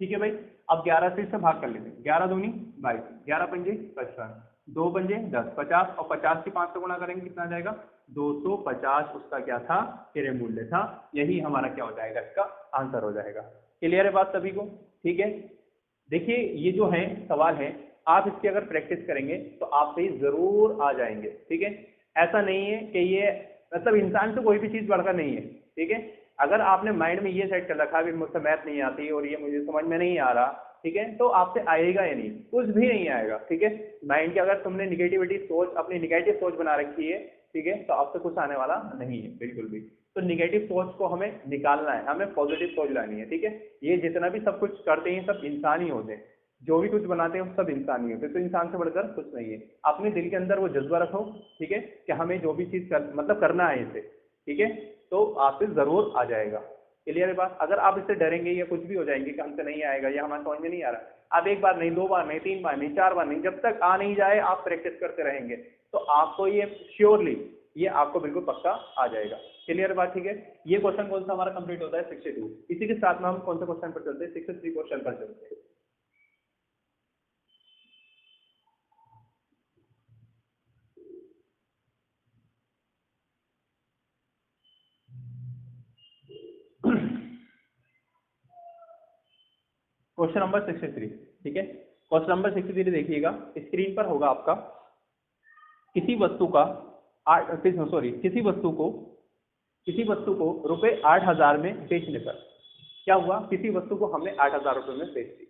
ठीक है भाई। अब 11 से इससे भाग कर लेते हैं, 11 दूनी 22, 11 पंजे 55, 2 पंजे 10, 50, और 50 की 5 से गुणा करेंगे कितना आ जाएगा, 250 उसका क्या था, क्रय मूल्य था। यही हमारा क्या हो जाएगा, इसका आंसर हो जाएगा। क्लियर है बात सभी को, ठीक है। देखिए ये जो है सवाल है, आप इसकी अगर प्रैक्टिस करेंगे तो आप पे जरूर आ जाएंगे, ठीक है। ऐसा नहीं है कि ये मतलब इंसान से कोई भी चीज बढ़कर नहीं है, ठीक है। अगर आपने माइंड में ये सेट कर रखा कि मुझसे मैथ नहीं आती और ये मुझे समझ में नहीं आ रहा, ठीक है, तो आपसे आएगा या नहीं, कुछ भी नहीं आएगा, ठीक है। माइंड की अगर तुमने निगेटिविटी सोच, अपनी निगेटिव सोच बना रखी है, ठीक है, तो आपसे कुछ आने वाला नहीं है बिल्कुल भी। तो निगेटिव सोच को हमें निकालना है, हमें पॉजिटिव सोच लानी है, ठीक है। ये जितना भी सब कुछ करते हैं सब इंसान ही होते हैं, जो भी कुछ बनाते हैं सब इंसान ही होते हैं, तो इंसान से बढ़कर कुछ नहीं है। अपने दिल के अंदर वो जज्बा रखो, ठीक है, कि हमें जो भी चीज मतलब करना है इसे, ठीक है, तो आपसे जरूर आ जाएगा। क्लियर है बात। अगर आप इससे डरेंगे या कुछ भी हो जाएंगे कि हमसे नहीं आएगा या हमारे समझ में नहीं आ रहा, आप एक बार नहीं, 2 बार नहीं, 3 बार नहीं, 4 बार नहीं, जब तक आ नहीं जाए आप प्रैक्टिस करते रहेंगे तो आपको ये श्योरली, ये आपको बिल्कुल पक्का आ जाएगा। क्लियर बात, ठीक है। ये क्वेश्चन कौन सा हमारा कंप्लीट होता है, 62। इसी के साथ में हम कौन सा क्वेश्चन पर चलते हैं, 63 क्वेश्चन पर चलते हैं। क्वेश्चन नंबर 63, ठीक है। क्वेश्चन नंबर 63 देखिएगा, स्क्रीन पर होगा आपका। किसी वस्तु का किसी वस्तु को रुपए 8,000 में बेचने पर, क्या हुआ, किसी वस्तु को हमने 8,000 रुपए में बेच दी।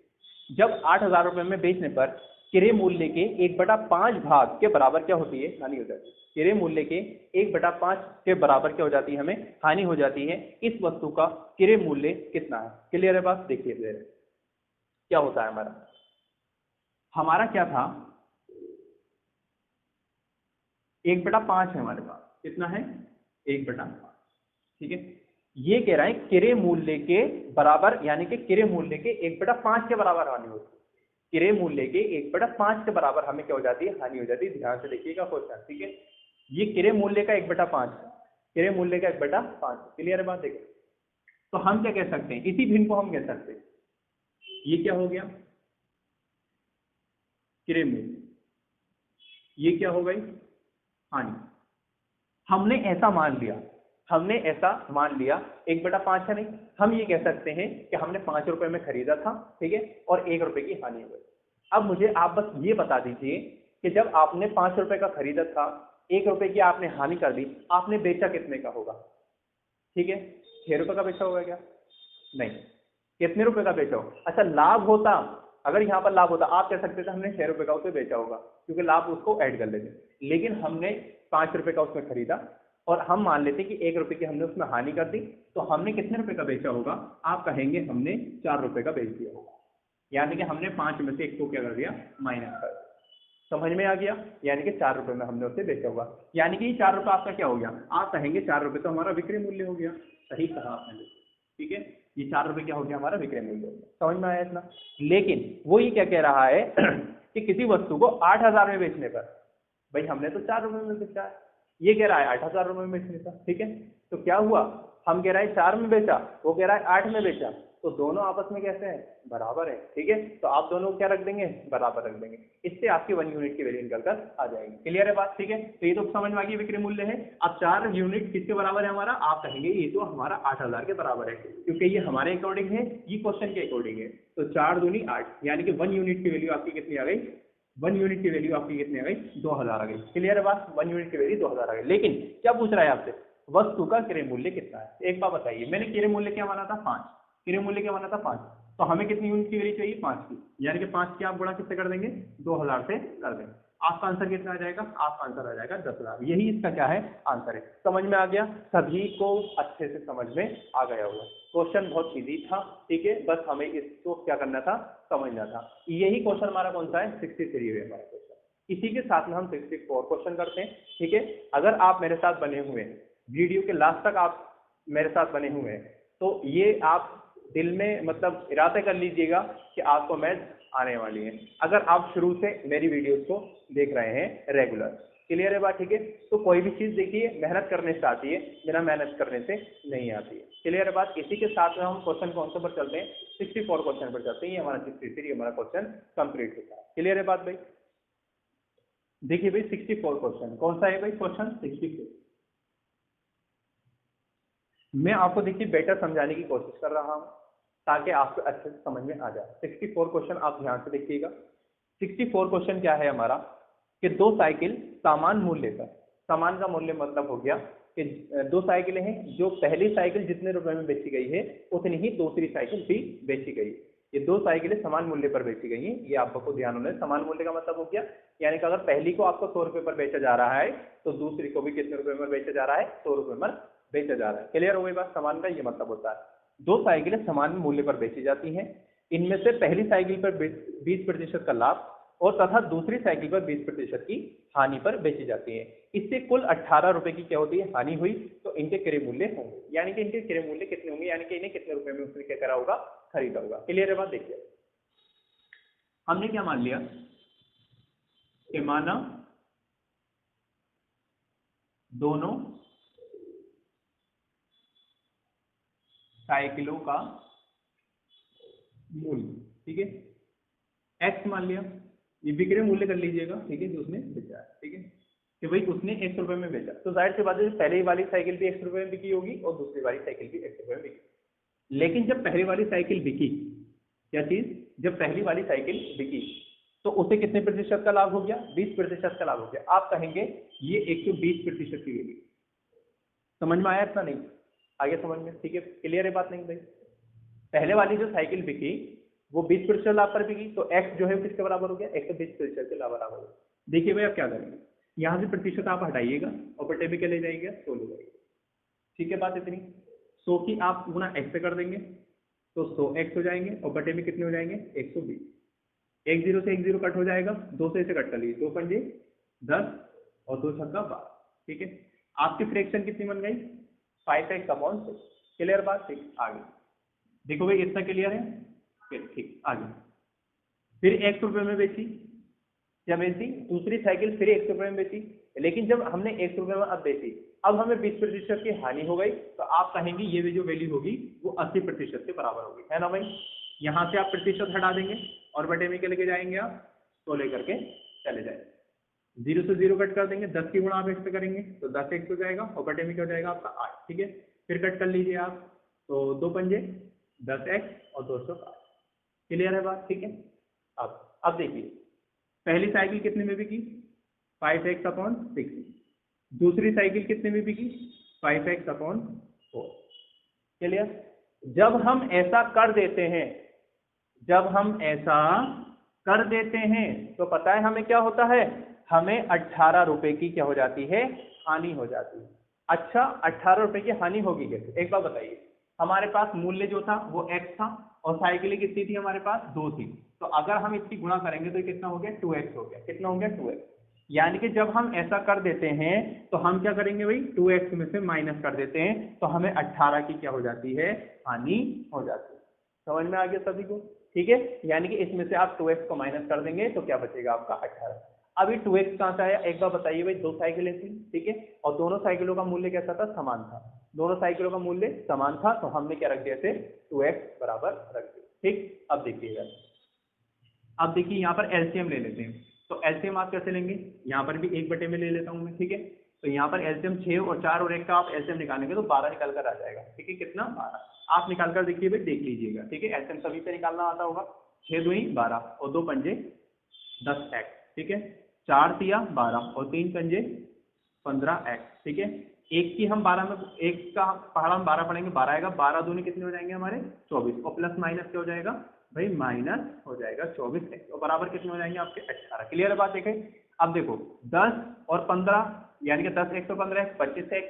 जब 8,000 रुपए में बेचने पर क्रय मूल्य के 1/5 भाग के बराबर क्या होती है, हानि हो जाती है। क्रय मूल्य के 1/5 के बराबर क्या हो जाती है, हमें हानि हो जाती है। इस वस्तु का क्रय मूल्य कितना है। क्लियर है बात, देखिए क्या होता है हमारा क्या था, 1/5 है हमारे पास, कितना है, 1/5, ठीक है। ये कह रहा है क्रय मूल्य के बराबर, यानी कि क्रय मूल्य के 1/5 के बराबर हानि होती है। क्रय मूल्य के 1/5 के बराबर हमें क्या हो जाती है, हानि हो जाती है। ध्यान से देखिएगा क्वेश्चन, ठीक है। ये क्रय मूल्य का 1/5, क्रय मूल्य का 1/5। क्लियर है बात, देखिए। तो हम क्या कह सकते हैं, इसी भिन्न को हम कह सकते हैं, ये क्या हो गया, क्रय मूल्य, ये क्या हो गई, हानि। हमने ऐसा मान लिया, 1/5 है नहीं, हम ये कह सकते हैं कि हमने 5 रुपए में खरीदा था, ठीक है, और 1 रुपए की हानि हो गई। अब मुझे आप बस ये बता दीजिए कि जब आपने 5 रुपए का खरीदा था, 1 रुपए की आपने हानि कर दी, आपने बेचा कितने का होगा, ठीक है, 6 रुपए का बेचा होगा क्या, नहीं, कितने रुपए का बेचा हो। अच्छा लाभ होता, अगर यहाँ पर लाभ होता आप कह सकते थे हमने 6 रुपए का उसे बेचा होगा, क्योंकि लाभ उसको ऐड कर लेते। लेकिन हमने 5 रुपए का उसमें खरीदा और हम मान लेते कि 1 रुपए की हमने उसमें हानि कर दी, तो हमने कितने रुपए का बेचा होगा, आप कहेंगे हमने 4 रुपए का बेच दिया होगा। यानी कि हमने 5 में से 1 को क्या कर दिया, माइनस कर दिया। समझ में आ गया, यानी कि 4 रुपए में हमने उसे बेचा होगा। यानी कि 4 रुपए आपका क्या हो गया, आप कहेंगे 4 रुपए तो हमारा विक्रय मूल्य हो गया। सही कहा आपने, ठीक है, ये 4 रुपए क्या हो गया, हमारा विक्रय मूल्य हो गया। समझ में आया इतना। लेकिन वो ये क्या कह रहा है कि किसी वस्तु को 8,000 में बेचने पर, भाई हमने तो 4 रुपए में बेचा है, ये कह रहा है 8,000 रुपए में बेचने का, ठीक है। तो क्या हुआ, हम कह रहा है 4 में बेचा, वो कह रहा है 8 में बेचा, तो दोनों आपस में कैसे हैं, बराबर है, ठीक है। तो आप दोनों को क्या रख देंगे, बराबर रख देंगे। इससे आपकी 1 यूनिट की वैल्यू निकल कर आ जाएगी। क्लियर है बात, ठीक है। तो ये तो समझ में आ गई विक्रय मूल्य है। अब 4 यूनिट किसके बराबर है हमारा, आप कहेंगे ये तो हमारा 8,000 के बराबर है, क्योंकि ये हमारे अकॉर्डिंग है, ये क्वेश्चन के अकॉर्डिंग है। तो 4 दूनी 8, यानी कि 1 यूनिट की वैल्यू आपकी कितनी आ गई, 1 यूनिट की वैल्यू आपकी कितनी आ गई, 2,000 आ गई। क्लियर है बात, 1 यूनिट की वैल्यू 2,000 आ गई। लेकिन क्या पूछ रहा है आपसे, वस्तु का क्रय मूल्य कितना है। एक बात बताइए, मैंने क्रय मूल्य क्या माना था, 5, क्रय मूल्य क्या माना था 5, तो हमें कितनी यूनिट की वैल्यू चाहिए 5 की, यानी कि 5 की आप गुणा किससे कर देंगे 2000 से कर देंगे। आपका आंसर कितना आ जाएगा, आपका आंसर आ जाएगा 10,000। यही इसका क्या है आंसर है। समझ में आ गया, सभी को अच्छे से समझ में आ गया होगा। क्वेश्चन बहुत इजी था, ठीक है, बस हमें इसको क्या करना था, समझना था। यही क्वेश्चन हमारा कौन सा है 63 है हमारा क्वेश्चन। इसी के साथ में हम 64 क्वेश्चन करते हैं, ठीक है। अगर आप मेरे साथ बने हुए हैं, वीडियो के लास्ट तक आप मेरे साथ बने हुए हैं, तो ये आप दिल में मतलब इरादा कर लीजिएगा कि आपको मैथ आने वाली है, अगर आप शुरू से मेरी वीडियोस को देख रहे हैं रेगुलर। क्लियर है बात, ठीक है। तो कोई भी चीज देखिए मेहनत करने से आती है, बिना मेहनत करने से नहीं आती है। क्लियर है बात। इसी के साथ में हम क्वेश्चन कौन से पर चलते हैं, 64 क्वेश्चन पर चलते हैं। ये हमारा 63 हमारा क्वेश्चन कंप्लीट होता है। क्लियर है बात भाई। देखिए भाई 64 क्वेश्चन कौन सा है भाई, क्वेश्चन 64। मैं आपको देखिए बेटर समझाने की कोशिश कर रहा हूं ताकि आपको अच्छे से समझ में आ जाए। 64 क्वेश्चन आप ध्यान से देखिएगा। 64 क्वेश्चन क्या है हमारा कि दो साइकिल समान मूल्य पर, समान का मूल्य मतलब हो गया कि दो साइकिलें हैं, जो पहली साइकिल जितने रुपए में बेची गई है उतनी ही दूसरी साइकिल भी बेची गई है। ये दो साइकिलें समान मूल्य पर बेची गई हैं, ये आपको ध्यान होना है। समान मूल्य का मतलब हो गया यानी कि अगर पहली को आपको 100 रुपए पर बेचा जा रहा है तो दूसरी को भी कितने रुपए में बेचा जा रहा है, 100 रुपए में बेचा जा रहा है। क्लियर हो गई बात। समान का ये मतलब होता है दो साइकिलें समान मूल्य पर बेची जाती हैं, इनमें से पहली साइकिल पर 20% का लाभ और तथा दूसरी साइकिल पर 20% की हानि पर बेची जाती है। इससे कुल 18 रुपए की क्या होती है, हानि हुई। तो इनके क्रय मूल्य होंगे, यानी कि इनके क्रय मूल्य कितने होंगे, यानी कि इन्हें कितने रुपए में उसने क्या करा होगा, खरीदा होगा। क्लियर है बात। देखिए हमने क्या मान लिया कि माना दोनों साइकिलों का मूल्य, ठीक है, एक्स मान लिया, ये विक्रय मूल्य कर लीजिएगा, ठीक है, जो उसने बेचा है, ठीक है, कि भाई उसने 100 रुपए में बेचा। तो जाहिर सी बात है पहली वाली साइकिल भी 100 रुपए में बिकी होगी और दूसरी वाली साइकिल भी 100 रुपए में बिकी। लेकिन जब पहली वाली साइकिल बिकी, क्या चीज, जब पहली वाली साइकिल बिकी तो उसे कितने प्रतिशत का लाभ हो गया, 20% का लाभ हो गया। आप कहेंगे ये 120% की होगी। समझ में आया इतना, नहीं आगे समझ में, ठीक है। क्लियर है बात नहीं भाई। पहले वाली जो साइकिल बिकी वो 20% लाभ पर बिकी, तो एक्स जो है किसके बराबर हो गया, 120% के बराबर हो गया। देखिए भाई आप क्या करेंगे, यहाँ से प्रतिशत आप हटाइएगा और बटे में क्या ले जाएंगे, 100 ले जाएंगे, ठीक है बात इतनी। 100 की आप गुना एक्स से कर देंगे तो 100x हो जाएंगे और बटे में कितने हो जाएंगे, 120। एक जीरो से एक जीरो कट हो जाएगा, 2 से इसे कट कर लीजिए, 2 पंजे 10 और 2 छक्का 12, ठीक है। आपकी फ्रैक्शन कितनी बन गई, 5x/6। क्लियर बात, ठीक। आगे देखो भाई इतना क्लियर है, फिर ठीक आगे। फिर 100 रुपए में बेची, क्या बेची, दूसरी साइकिल फिर 100 रुपए में बेची। लेकिन जब हमने 100 रुपए में अब बेची, अब हमें 20% की हानि हो गई, तो आप कहेंगे ये भी जो वैल्यू होगी वो 80% के बराबर होगी, है ना भाई। यहाँ से आप प्रतिशत हटा देंगे और बटे में क्या लेके जाएंगे आप, 100 लेकर के चले जाएंगे। 0 से 0 कट कर देंगे, 10 की गुणा आप एक्स पे करेंगे तो 10x हो जाएगा और बटे में क्या हो जाएगा आपका 8, ठीक है। फिर कट कर लीजिए आप, तो 2 पंजे 10x और 208। क्लियर है बात, ठीक है। अब देखिए पहली साइकिल कितने में बिकी, 5x/6। दूसरी साइकिल कितने में बिकी, 5x/4। क्लियर। जब हम ऐसा कर देते हैं, जब हम ऐसा कर देते हैं तो पता है हमें क्या होता है, हमें 18 रुपए की क्या हो जाती है, हानि हो जाती है। अच्छा 18 रुपए की हानि होगी कैसे, एक बार बताइए। हमारे पास मूल्य जो था वो x था और साइकिलें कितनी थी हमारे पास, 2 थी। तो अगर हम इसकी गुणा करेंगे तो कितना हो गया, 2x हो गया। कितना हो गया, 2x। यानी कि जब हम ऐसा कर देते हैं तो हम क्या करेंगे भाई, 2x में से माइनस कर देते हैं तो हमें 18 की क्या हो जाती है, हानि हो जाती है। समझ में आ गया सभी को, ठीक है। यानी कि इसमें से आप 2x को माइनस कर देंगे तो क्या बचेगा आपका 18। अभी 2x कहां से आया, एक बार बताइए भाई। दो साइकिलें थी, ठीक है, और दोनों साइकिलों का मूल्य कैसा था, समान था। दोनों साइकिलों का मूल्य समान था तो हमने क्या रख दिया थे, 2x बराबर रख दिया, ठीक। अब देखिएगा, अब देखिए यहाँ पर एलसीएम ले लेते हैं। तो एलसीएम आप कैसे लेंगे, यहाँ पर भी 1 बटे में ले लेता हूँ मैं, ठीक है। तो यहाँ पर एलसीएम 6 और 4 और 1 का आप एलसीएम निकालेंगे तो 12 निकल कर आ जाएगा, ठीक है। कितना, 12। आप निकाल कर देखिए भाई, देख लीजिएगा, ठीक है। एलसीएम सभी से निकालना आता होगा। 6 दूनी 12 और 2 पंजे 10x, ठीक है। 4 तिया 12 और 3 पंजे 15x, ठीक है। एक की हम 12 में, एक का पहाड़ा हम 12 पढ़ेंगे, 12 आएगा, 12 दूनी कितने हो जाएंगे हमारे 24, और प्लस माइनस क्या हो जाएगा भाई, माइनस हो जाएगा 24x, और बराबर कितने हो जाएंगे आपके 18। क्लियर है बात? देखें अब देखो 10 और 15 यानी कि 10x और 15x 25x,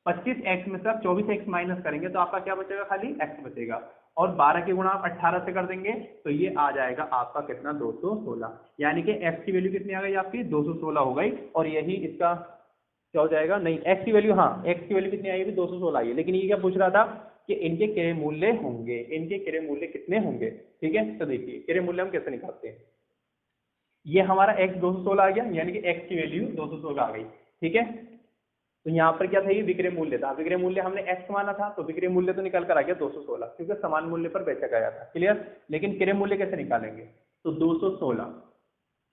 25x में से आप 24x माइनस करेंगे तो आपका क्या बचेगा, खाली x बचेगा, और 12 के गुणा आप 18 से कर देंगे तो ये आ जाएगा आपका कितना 216, यानी कि x की वैल्यू कितनी आ गई आपकी 216 हो गई। और यही इसका क्या हो जाएगा, नहीं x की वैल्यू, हाँ x की वैल्यू कितनी आई, 216 आई है, लेकिन ये क्या पूछ रहा था कि इनके किरय मूल्य होंगे, इनके किरय मूल्य कितने होंगे। ठीक है, तो देखिए किरय मूल्य हम कैसे निकालते हैं, ये हमारा x 216 आ गया, यानी कि x की वैल्यू 216 आ गई। ठीक है, तो यहाँ पर क्या था, ये विक्रय मूल्य था, विक्रय मूल्य हमने x माना था तो विक्रय मूल्य तो निकल कर आ गया 216, क्योंकि समान मूल्य पर बेचा गया था। क्लियर, लेकिन क्रय मूल्य कैसे निकालेंगे, तो 216,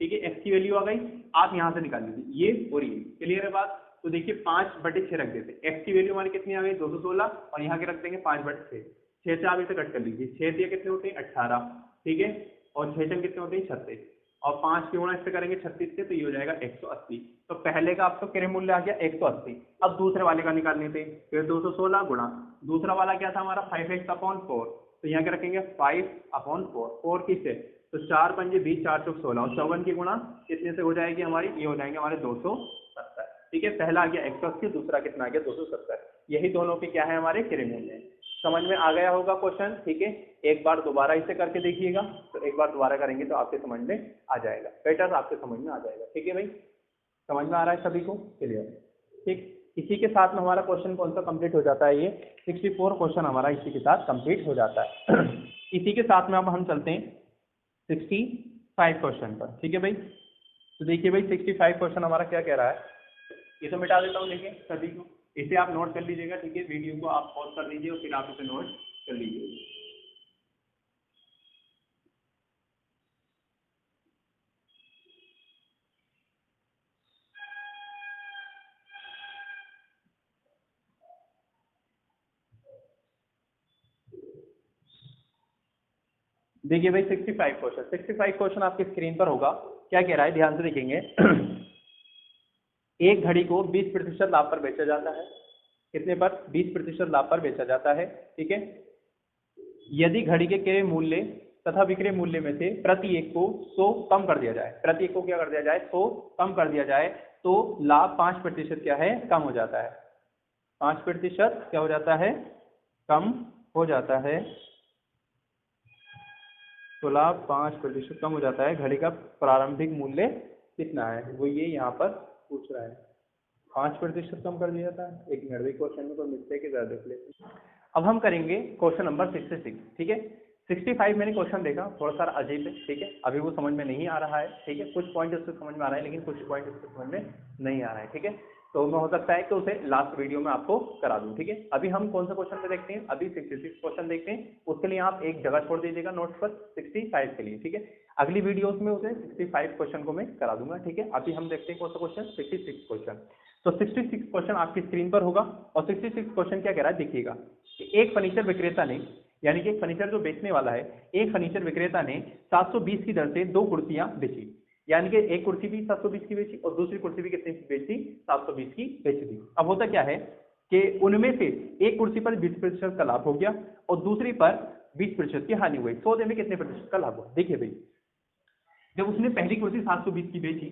ठीक है, x की वैल्यू आ गई, आप यहाँ से निकाल लीजिए ये और ये। क्लियर है बात? तो देखिए 5/6 रख देते, x की वैल्यू हमारी कितनी आ गई 216, और यहाँ के रख देंगे 5/6, 6 से आप इसे कट कर लीजिए, 6 से कितने होते हैं 18, ठीक है, और 6 से कितने होते हैं 36, और 5 के गुणा इससे करेंगे 36 से तो ये हो जाएगा 180। तो पहले का आपका क्रय मूल्य आ गया 180। अब दूसरे वाले का निकालने थे, फिर 216 गुणा, दूसरा वाला क्या था हमारा 5x/4, तो यहाँ क्या रखेंगे 5/4, 4 किससे, तो 4 पंजे 20, 4 चौक 16, और 54 की गुणा कितने से हो जाएगी हमारी, ये हो जाएंगे हमारे 270। ठीक है, पहला आ गया 180, दूसरा कितना आ गया 270, यही दोनों के क्या है हमारे क्रय मूल्य। समझ में आ गया होगा क्वेश्चन? ठीक है, एक बार दोबारा इसे करके देखिएगा, तो एक बार दोबारा करेंगे तो आपके समझ में आ जाएगा, बेटर आपके समझ में आ जाएगा। ठीक है भाई, समझ में आ रहा है सभी को? क्लियर? ठीक, इसी के साथ में हमारा क्वेश्चन कौन सा कंप्लीट हो जाता है, ये 64 क्वेश्चन हमारा इसी के साथ कंप्लीट हो जाता है। इसी के साथ में अब हम चलते हैं 65 क्वेश्चन पर। ठीक है भाई, तो देखिए भाई 65 क्वेश्चन हमारा क्या कह रहा है, ये तो मिटा देता हूँ, देखिए सभी को, इसे आप नोट कर लीजिएगा। ठीक है, वीडियो को आप पॉज कर लीजिए और फिर आप इसे नोट कर लीजिए। देखिए भाई 65 क्वेश्चन आपकी स्क्रीन पर होगा, क्या कह रहा है ध्यान से देखेंगे। एक घड़ी को 20% लाभ पर बेचा जाता है, कितने पर, 20% लाभ पर बेचा जाता है। ठीक है, यदि घड़ी के क्रय मूल्य तथा विक्रय मूल्य में से प्रति एक को 100 कम कर दिया जाए, प्रति एक को क्या कर दिया जाए 100 कम कर दिया जाए, तो लाभ 5% क्या है, कम हो जाता है, 5% क्या हो जाता है, कम हो जाता है, तो लाभ 5% कम हो जाता है। घड़ी का प्रारंभिक मूल्य कितना है, वो ये यहाँ पर पूछ रहा है, 5% कम कर दिया जाता है। एक मिनट, क्वेश्चन में कोई मिस्टेक है, जरा देख लेते हैं। अब हम करेंगे क्वेश्चन नंबर 66। ठीक है, 65 मैंने क्वेश्चन देखा, थोड़ा सा अजीब है। ठीक है, अभी वो समझ में नहीं आ रहा है। ठीक है, कुछ पॉइंट उससे समझ में आ रहा है, लेकिन कुछ पॉइंट उससे समझ में नहीं आ रहा है। ठीक है, तो मैं हो सकता है कि उसे लास्ट वीडियो में आपको करा दूं। ठीक है, अभी हम कौन सा क्वेश्चन में देखते हैं, अभी 66 क्वेश्चन देखते हैं, उसके लिए आप एक जगह छोड़ दीजिएगा नोट्स पर 65 के लिए। ठीक है, अगली वीडियोस में उसे 65 क्वेश्चन को मैं करा दूंगा। ठीक है, अभी हम देखते हैं कौन सा क्वेश्चन, 66 क्वेश्चन। तो 66 क्वेश्चन आपकी स्क्रीन पर होगा, और 66 क्वेश्चन क्या कह रहा है देखिएगा, कि एक फर्नीचर विक्रेता ने, यानी कि एक फर्नीचर जो बेचने वाला है, एक फर्नीचर विक्रेता ने 720 की दर से 2 कुर्सियां बेची, यानी कि एक कुर्सी भी 720 की बेची और दूसरी कुर्सी भी कितने की बेची, 720 की बेच दी। अब होता क्या है कि उनमें से एक कुर्सी पर 20% का लाभ हो गया और दूसरी पर 20% की हानि हुई। सौदे में कितने प्रतिशत का लाभ हुआ, देखिए भाई, जब उसने पहली कुर्सी 720 की बेची,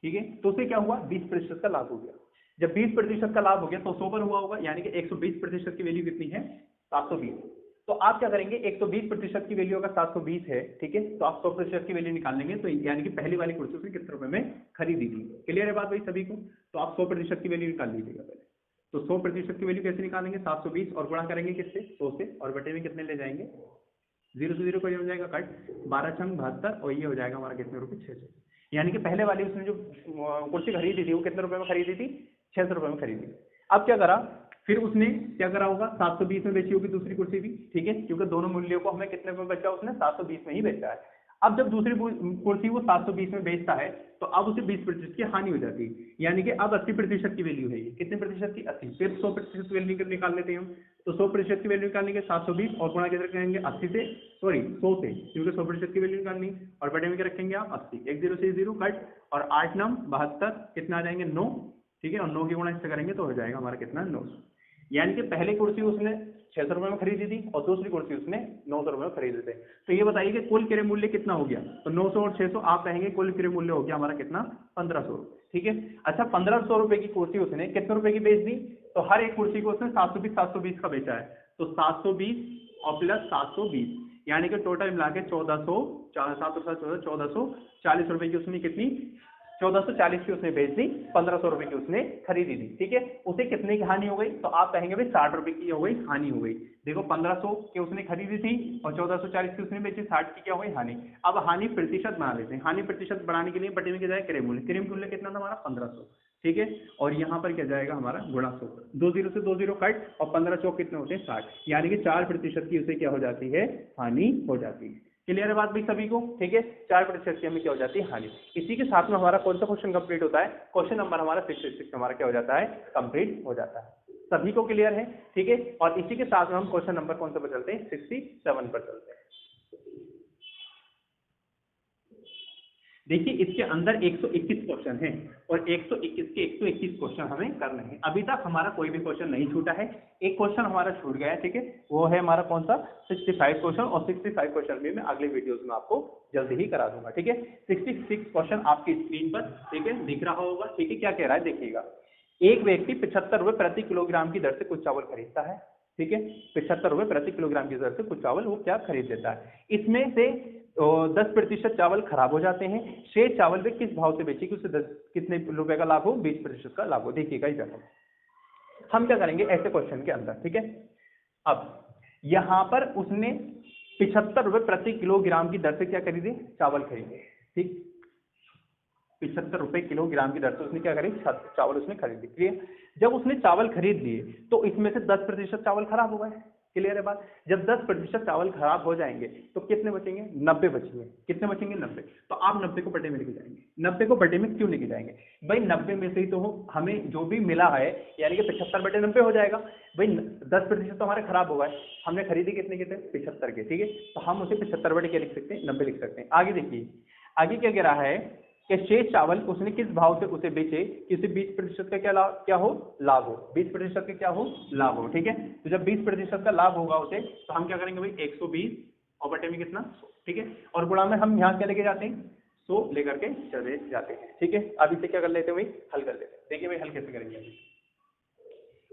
ठीक है, तो उसे क्या हुआ, 20% का लाभ हो गया। जब 20% का लाभ हो गया तो 100 पर हुआ होगा, यानी कि 120% की वैल्यू कितनी है, 720। तो आप क्या करेंगे, 120% की वैल्यू अगर 720 है, ठीक है, तो आप 100% की वैल्यू निकाल लेंगे, तो यानी कि पहली वाली कुर्सी उसने कितने रुपए में खरीदी थी। क्लियर है बात भाई सभी को? तो आप 100% की वैल्यू निकाल लीजिएगा पहले। तो 100% की वैल्यू कैसे निकालेंगे, 720 और गुणा करेंगे किससे, 100 से, और बटे में कितने ले जाएंगे, 0 से 0 को ये हो जाएगा कट, 12 छंग 72, और ये हो जाएगा हमारा कितने रुपए, 600। यानी कि पहले वाली उसने जो कुर्सी खरीदी थी वो कितने रुपए में खरीदी थी, 600 रुपए में खरीदी। अब क्या करा, फिर उसने क्या करा होगा, 720 में बेची होगी दूसरी कुर्सी भी, ठीक है, क्योंकि दोनों मूल्यों को हमें कितने में बेचा, उसने 720 में ही बेचा है। अब जब दूसरी कुर्सी वो 720 में बेचता है, तो अब उसे 20% की हानि हो जाती है, यानी कि अब 80% की वैल्यू है ये, कितने प्रतिशत की, 80। फिर 100% वैल्यू निकाल लेते हैं हम, तो 100% की वैल्यू निकालने के 720 और गुणा किधर करेंगे, 80 से, सॉरी 100 से, क्योंकि 100% की वैल्यू निकालनी, और बटे में क्या रखेंगे आप, 80, 1 0 से 0 कट, और 8 9 72, कितना आ जाएंगे 9, ठीक है, और 9 की गुणा इससे करेंगे तो हो जाएगा हमारा कितना 900। यानी कि पहली कुर्सी उसने 600 रुपये में खरीदी थी और दूसरी कुर्सी उसने 900 रुपये में खरीदे थे। तो ये बताइए कि कुल क्रय मूल्य कितना हो गया, तो 900 और 600 आप कहेंगे कुल क्रय मूल्य हो गया हमारा कितना 1500। ठीक है, अच्छा 1500 रुपए की कुर्सी उसने कितने रुपए की बेच दी, तो हर एक कुर्सी को उसने 720 का बेचा है, तो 720 और प्लस 720 यानी कि टोटल मिला के 1440 रुपए की उसने कितनी 1440 की उसने बेच दी, 1500 रुपए की उसने खरीदी थी। ठीक है, उसे कितने की हानि हो गई, तो आप कहेंगे भाई 60 रुपए की हो गई हानि हो गई। देखो 1500 की उसने खरीदी थी और 1440 की उसने बेची, 60 की क्या हो गई हानि। अब हानि प्रतिशत बना लेते हैं, हानि प्रतिशत बढ़ाने के लिए बटे में क्या जाए क्रय मूल्य, क्रय मूल्य कितना था हमारा 1500। ठीक है, और यहाँ पर क्या जाएगा हमारा गुणा 100, 2 जीरो से 2 जीरो कट और 15 चौक कितने होते हैं 60, यानी कि 4% की उसे क्या हो जाती है हानि हो जाती है। क्लियर है बात भी सभी को। ठीक है, 4% की हमें क्या हो जाती है हानि। इसी के साथ में हमारा कौन सा क्वेश्चन कंप्लीट होता है, क्वेश्चन नंबर हमारा 66 हमारा क्या हो जाता है कंप्लीट हो जाता है। सभी को क्लियर है। ठीक है, और इसी के साथ में हम क्वेश्चन नंबर कौन सा पर चलते हैं 67 पर चलते हैं। देखिए इसके अंदर 121 क्वेश्चन हैं और 121 के 121 क्वेश्चन हमें करने हैं। अभी तक हमारा कोई भी क्वेश्चन नहीं छूटा है, एक क्वेश्चन हमारा छूट गया है। ठीक है, वो है हमारा कौन सा 65 क्वेश्चन, और 65 क्वेश्चन भी मैं अगले वीडियोस में आपको जल्दी ही करा दूंगा। ठीक है, 66 क्वेश्चन आपकी स्क्रीन पर ठीक है दिख रहा होगा। ठीक है, क्या कह रहा है देखिएगा, एक व्यक्ति 75 रुपए प्रति किलोग्राम की दर से कुछ चावल खरीदता है। ठीक है, 75 रुपए प्रति किलोग्राम की दर से कुछ चावल वो क्या खरीद लेता है, इसमें से 10% चावल खराब हो जाते हैं, शेष चावल वे किस भाव से बेचेगी, उसे 10 कितने रुपए का लाभ हो, 20% का लाभ हो। देखिएगा इधर हम क्या करेंगे ऐसे क्वेश्चन के अंदर। ठीक है, अब यहां पर उसने 75 रुपए प्रति किलोग्राम की दर से क्या खरीदे चावल खरीदे। ठीक, 75 रुपए किलोग्राम की दर से उसने क्या करी चावल उसने खरीद लिए। जब उसने चावल खरीद लिए तो इसमें से 10% चावल खराब हो गए। क्लियर है बात, जब 10% चावल खराब हो जाएंगे तो कितने बचेंगे 90 बचेंगे। कितने बचेंगे 90, तो आप 90 को बटे में लेके जाएंगे। 90 को बटे में क्यों लेके जाएंगे भाई, 90 में से ही तो हमें जो भी मिला है यानी कि 75 बटे 90 हो जाएगा भाई। 10% तो हमारे खराब हो गए, हमने खरीदे कितने के थे 75 के। ठीक है, तो हम उसे 75 बटे क्या लिख सकते हैं 90 लिख सकते हैं। आगे देखिए आगे क्या कह रहा है कि शेष चावल उसने किस भाव से उसे बेचे कि उसे 20% का क्या हो लाभ हो, 20% का क्या हो लाभ हो। ठीक है, तो जब 20% का लाभ होगा उसे तो हम क्या करेंगे भाई 120 और बटे में कितना 100। ठीक है, और गुणा में हम यहाँ क्या लेके जाते हैं 100 लेकर के चले जाते हैं। ठीक है, अब इसे क्या कर लेते हैं भाई हल कर लेते हैं। देखिए भाई हल कैसे करेंगे अभी,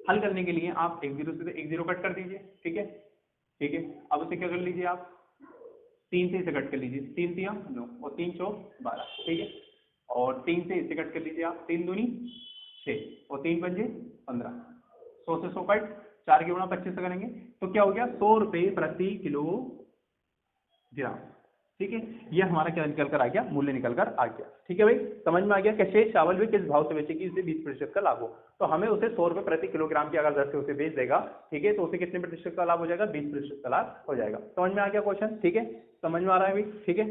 हल करने के लिए आप 1 0 से 1 0 कट कर दीजिए। ठीक है, ठीक है, अब उसे क्या कर लीजिए आप 3 से इसे कट कर लीजिए, 3 3 9 और 3 4 12। ठीक है, और 3 से इसे कट कर लीजिए आप, 3 दूनी 6 और 3 पंजे 15, 100 से 100 कट, 4 की गुणा 25 से करेंगे तो क्या हो गया 100 रुपए प्रति किलोग्राम। ठीक है, ये हमारा क्या निकल कर आ गया मूल्य निकल कर आ गया। ठीक है भाई, समझ में आ गया कि शेष चावल भी किस भाव से बेचेगी उसे 20% का लाभ हो, तो हमें उसे 100 रुपए प्रति किलोग्राम की अगर दर से उसे बेच देगा। ठीक है, तो उसे कितने प्रतिशत का लाभ हो जाएगा 20% का लाभ हो जाएगा। समझ में आ गया क्वेश्चन। ठीक है, समझ में आ रहा है भाई। ठीक है,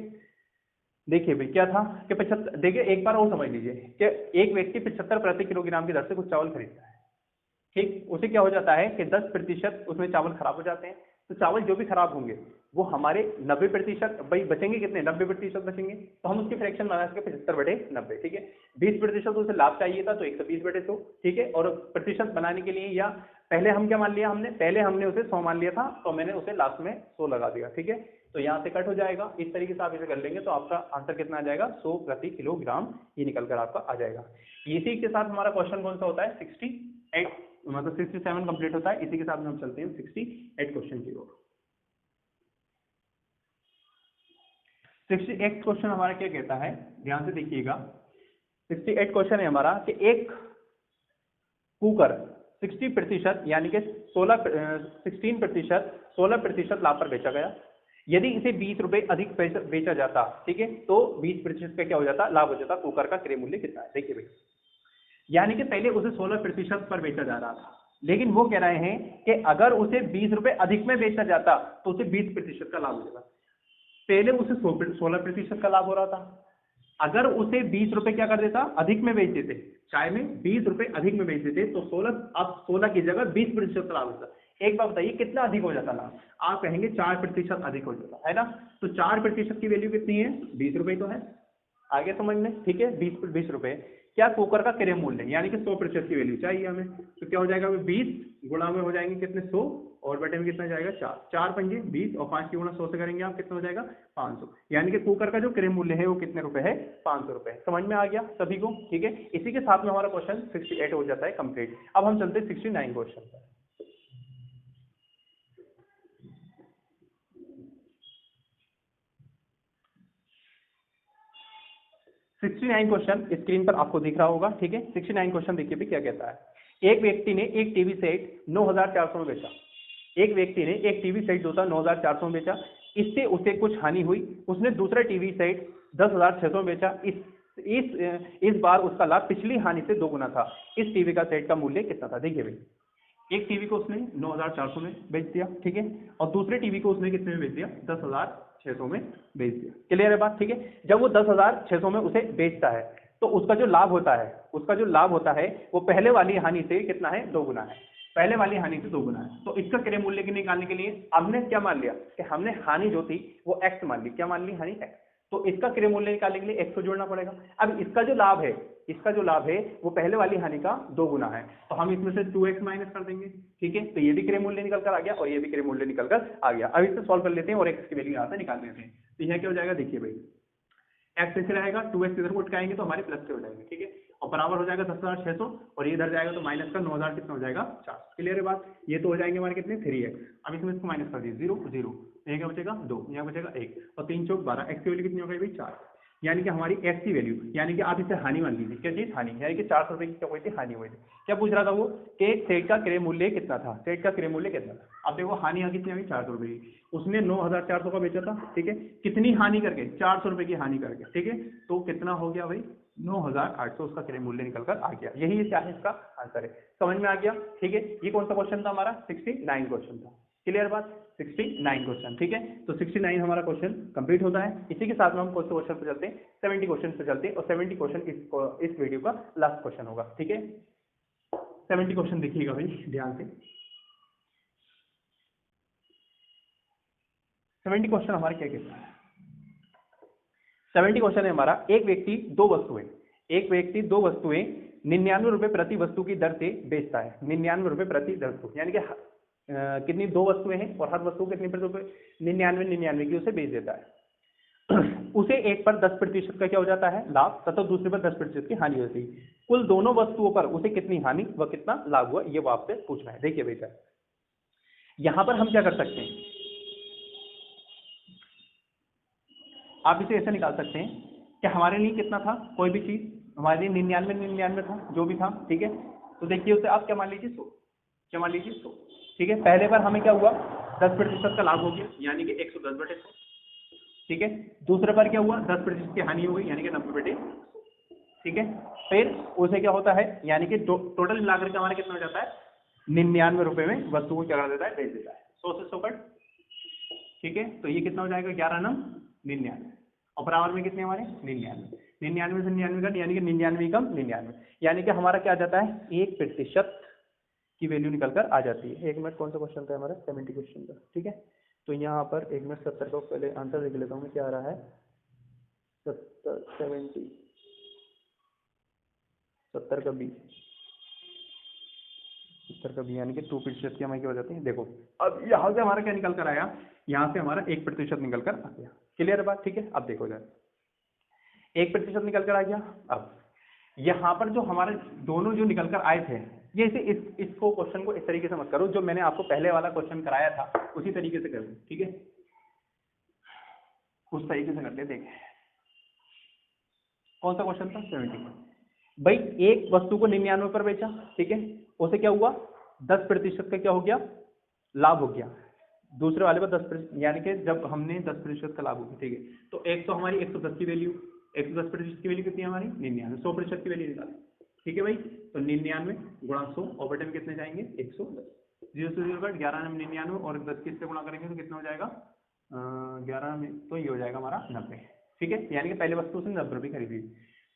देखिए भाई क्या था कि 75, देखिए एक बार और समझ लीजिए कि एक व्यक्ति 75 प्रति किलोग्राम की दर से कुछ चावल खरीदता है। ठीक, उसे क्या हो जाता है कि 10% उसमें चावल खराब हो जाते हैं, तो चावल जो भी खराब होंगे वो हमारे 90% भाई बचेंगे, कितने 90% बचेंगे, तो हम उसकी फ्रैक्शन बना सके 75 बटे 90। ठीक है, 20% उसे लाभ चाहिए था तो 120 बटे 100। ठीक है, और प्रतिशत बनाने के लिए या पहले हम क्या मान लिया पहले हमने उसे 100 मान लिया था तो मैंने उसे लास्ट में 100 लगा दिया। ठीक है, तो यहाँ से कट हो जाएगा, इस तरीके से आप इसे कर लेंगे तो आपका आंसर कितना आ जाएगा 100 प्रति किलोग्राम, ये निकल कर आपका आ जाएगा। इसी के साथ हमारा क्वेश्चन कौन सा होता है 68 मतलब 67 कंप्लीट होता है। इसी के साथ में हम चलते हैं 68 क्वेश्चन की ओर। 68 क्वेश्चन हमारा क्या कहता है, ध्यान से देखिएगा। 68 क्वेश्चन है हमारा कि एक कुकर 60% यानी कि 16% लाभ पर बेचा गया। यदि इसे 20 रुपए अधिक बेचा जाता, ठीक है, तो 20% का क्या हो जाता लाभ हो जाता। कुकर का क्रय मूल्य कितना है देखिए भाई, यानी कि पहले उसे 16% पर बेचा जा रहा था, लेकिन वो कह रहे हैं कि अगर उसे 20 रुपए अधिक में बेचा जाता तो उसे 20% का लाभ हो जाता। पहले उसे 16% का लाभ हो रहा था, अगर उसे 20 रुपए क्या कर देता अधिक में बेच देते, चाय में 20 रुपए अधिक में बेच देते तो 16 की जगह 20% का लाभ होता। एक बात बताइए कितना अधिक हो जाता लाभ, आप कहेंगे 4% अधिक हो जाता है ना, तो 4% की वैल्यू कितनी है 20 रुपए तो है। आगे समझ में, ठीक है। 20 रुपए क्या कुकर का क्रय मूल्य, यानी कि 100% की वैल्यू चाहिए हमें, तो क्या हो जाएगा 20 गुणा में हो जाएंगे कितने 100, और बटे में कितना जाएगा 4, 4 पंजे 20, और 5 की गुणा 100 से करेंगे आप, कितना हो जाएगा 500, यानी कि कुकर का जो क्रय मूल्य है वो कितने रुपए है 500 रुपए। समझ में आ गया सभी को, ठीक है। इसी के साथ में हमारा क्वेश्चन 68 हो जाता है कंप्लीट। अब हम चलते हैं 69 क्वेश्चन पर। 69 क्वेश्चन स्क्रीन पर आपको दिख रहा होगा, ठीक है। 69 क्वेश्चन देखिए भी क्या कहता है। एक व्यक्ति ने एक टीवी सेट 9400 में बेचा। एक व्यक्ति ने एक टीवी सेट जो था 9400 में बेचा, इससे उसे कुछ हानि हुई। उसने दूसरा टीवी सेट 10600 में बेचा। इस बार उसका लाभ पिछली हानि से 2 गुना था। इस टीवी का सेट का मूल्य कितना था। देखिए भाई, एक टीवी को उसने 9400 में बेच दिया, ठीक है, और दूसरे टीवी को उसने कितने में बेच दिया 10600 में बेच दिया। क्लियर है बात, ठीक है। जब वो 10600 में उसे बेचता है तो उसका जो लाभ होता है वो पहले वाली हानि से कितना है 2 गुना है। पहले वाली हानि से 2 गुना है। तो इसका क्रय मूल्य निकालने के लिए हमने क्या मान लिया कि हमने हानि जो थी वो x मान ली। क्या मान ली, हानि x। तो इसका क्रय मूल्य निकालने के लिए x को जोड़ना पड़ेगा। अब इसका जो लाभ है वो पहले वाली हानि का 2 गुना है, तो हम इसमें से 2x माइनस कर देंगे, ठीक है। तो ये भी क्रय मूल्य निकल कर आ गया और ये भी क्रय मूल्य निकल कर आ गया। अब इसे सॉल्व कर लेते हैं और x की वैल्यू यहाँ से निकाल लेते हैं। तो यह क्या हो जाएगा, देखिए भाई, x ऐसे रहेगा, 2x इधर को उठकाएंगे तो हमारे प्लस से हो जाएंगे, ठीक है, और बराबर हो जाएगा 10600, और ये इधर जाएगा तो माइनस का 9000 कितना हो जाएगा 4। क्लियर है बात। ये तो हो जाएंगे हमारे कितने 3x। अब इसमें इसको माइनस कर दीजिए 0 0, यहाँ क्या बचेगा 2, यहाँ बचेगा 1, और 3 चौक 12, x की वैल्यू कितनी हो गई भाई 4। यानी कि हमारी x की वैल्यू, यानी कि आप इसे हानि मान लीजिए, क्या चीज हानि, यानी कि 400 रुपए की क्या हुई थी हानि हुई थी। क्या पूछ रहा था वो कि सेट का क्रय मूल्य कितना था, सेट का क्रय मूल्य कितना था। अब देखो हानि कितनी आ गई 400 रुपए की, उसने 9400 का बेचा था, ठीक है, कितनी हानि करके 400 रुपए की हानि करके, ठीक है, तो कितना हो गया भाई 9800 उसका क्रय मूल्य निकल कर आ गया। यही क्या है इसका आंसर है। समझ में आ गया, ठीक है। ये कौन सा क्वेश्चन था हमारा 69 क्वेश्चन था। क्लियर बात, 69 क्वेश्चन, ठीक है। तो 69 हमारा क्वेश्चन कंप्लीट होता है। इसी के साथ में हम कौन से क्वेश्चन पे चलते हैं 70 क्वेश्चन पे चलते हैं, और 70 क्वेश्चन इस वीडियो का लास्ट क्वेश्चन होगा, ठीक है। 70 क्वेश्चन देखिएगा भाई ध्यान से। 70 क्वेश्चन हमारा क्या कहता है। 70 क्वेश्चन है हमारा, एक व्यक्ति दो वस्तुएं 99 रुपए प्रति वस्तु की दर से बेचता है। 99 रुपए प्रति वस्तु, यानी कि कितनी 2 वस्तुएं हैं और हर वस्तु कितनी रुपए 99 की उसे बेच देता है। उसे एक पर 10% का क्या हो जाता है लाभ, तथा दूसरे पर 10% की हानि होती है। कुल दोनों वस्तुओं पर उसे कितनी हानि व कितना लाभ हुआ, ये वो आपसे पूछना है। देखिए बेटा, यहां पर हम क्या कर सकते हैं, आप इसे ऐसे निकाल सकते हैं कि हमारे लिए कितना था, कोई भी चीज हमारे लिए 99 था, जो भी था, ठीक है। तो देखिए उसे आप क्या मान लीजिए 100, क्या मान लीजिए 100, ठीक है। पहले बार हमें क्या हुआ 10% का लाभ हो गया, यानी कि 110/100, ठीक है। दूसरे बार क्या हुआ 10% की हानि हो गई, यानी कि 90/100, ठीक है। फिर उसे क्या होता है, यानी कि टोटल मिलाकर के हमारा कितना हो जाता है 99 रुपए में वस्तु को क्या कर देता है बेच देता है, 100 से 100 कट, ठीक है। तो ये कितना हो जाएगा 11×99, और बराबर में कितने हमारे 99, 99 से 99 कट, यानी कि 99 कम 99, यानी कि हमारा क्या आ जाता है 1% की वैल्यू निकल कर आ जाती है। 1 मिनट, कौन सा क्वेश्चन था हमारा 70 क्वेश्चन का, ठीक है। तो यहाँ पर 1 मिनट 70 का पहले आंसर देख लेता हूँ क्या आ रहा है। 70 का 20, 70 का 20, यानी कि 2% की हमारी क्या हो जाती है। देखो अब यहाँ से हमारा क्या निकल कर आया, यहाँ से हमारा 1% निकल कर आ गया। क्लियर है बात, ठीक है। अब देखो जरा 1% निकल कर आ गया। अब यहाँ पर जो हमारे दोनों जो निकल कर आए थे, ये इसको क्वेश्चन को इस तरीके से मत करो, जो मैंने आपको पहले वाला क्वेश्चन कराया था उसी तरीके से करो, ठीक है, उस तरीके से करते। देखें कौन सा क्वेश्चन था 70। भाई एक वस्तु को 99 पर बेचा, ठीक है, उसे क्या हुआ 10% का क्या हो गया लाभ हो गया, दूसरे वाले पर 10%, यानी कि जब हमने 10% का लाभ हो गया, ठीक है। तो एक तो हमारी 110 की वैल्यू, 110% की वैल्यू कितनी है हमारी 99, 100% की वैल्यू निकालें, ठीक है भाई। तो 99 गुणा 100, और बटे में कितने जाएंगे 110, 0 से 0 कट, 11 में 99 और 10 किससे गुणा करेंगे तो कितना हो जाएगा 11 में, तो ये हो जाएगा हमारा 90, ठीक है। यानी कि पहले वस्तु उसने 90 रुपये खरीदी।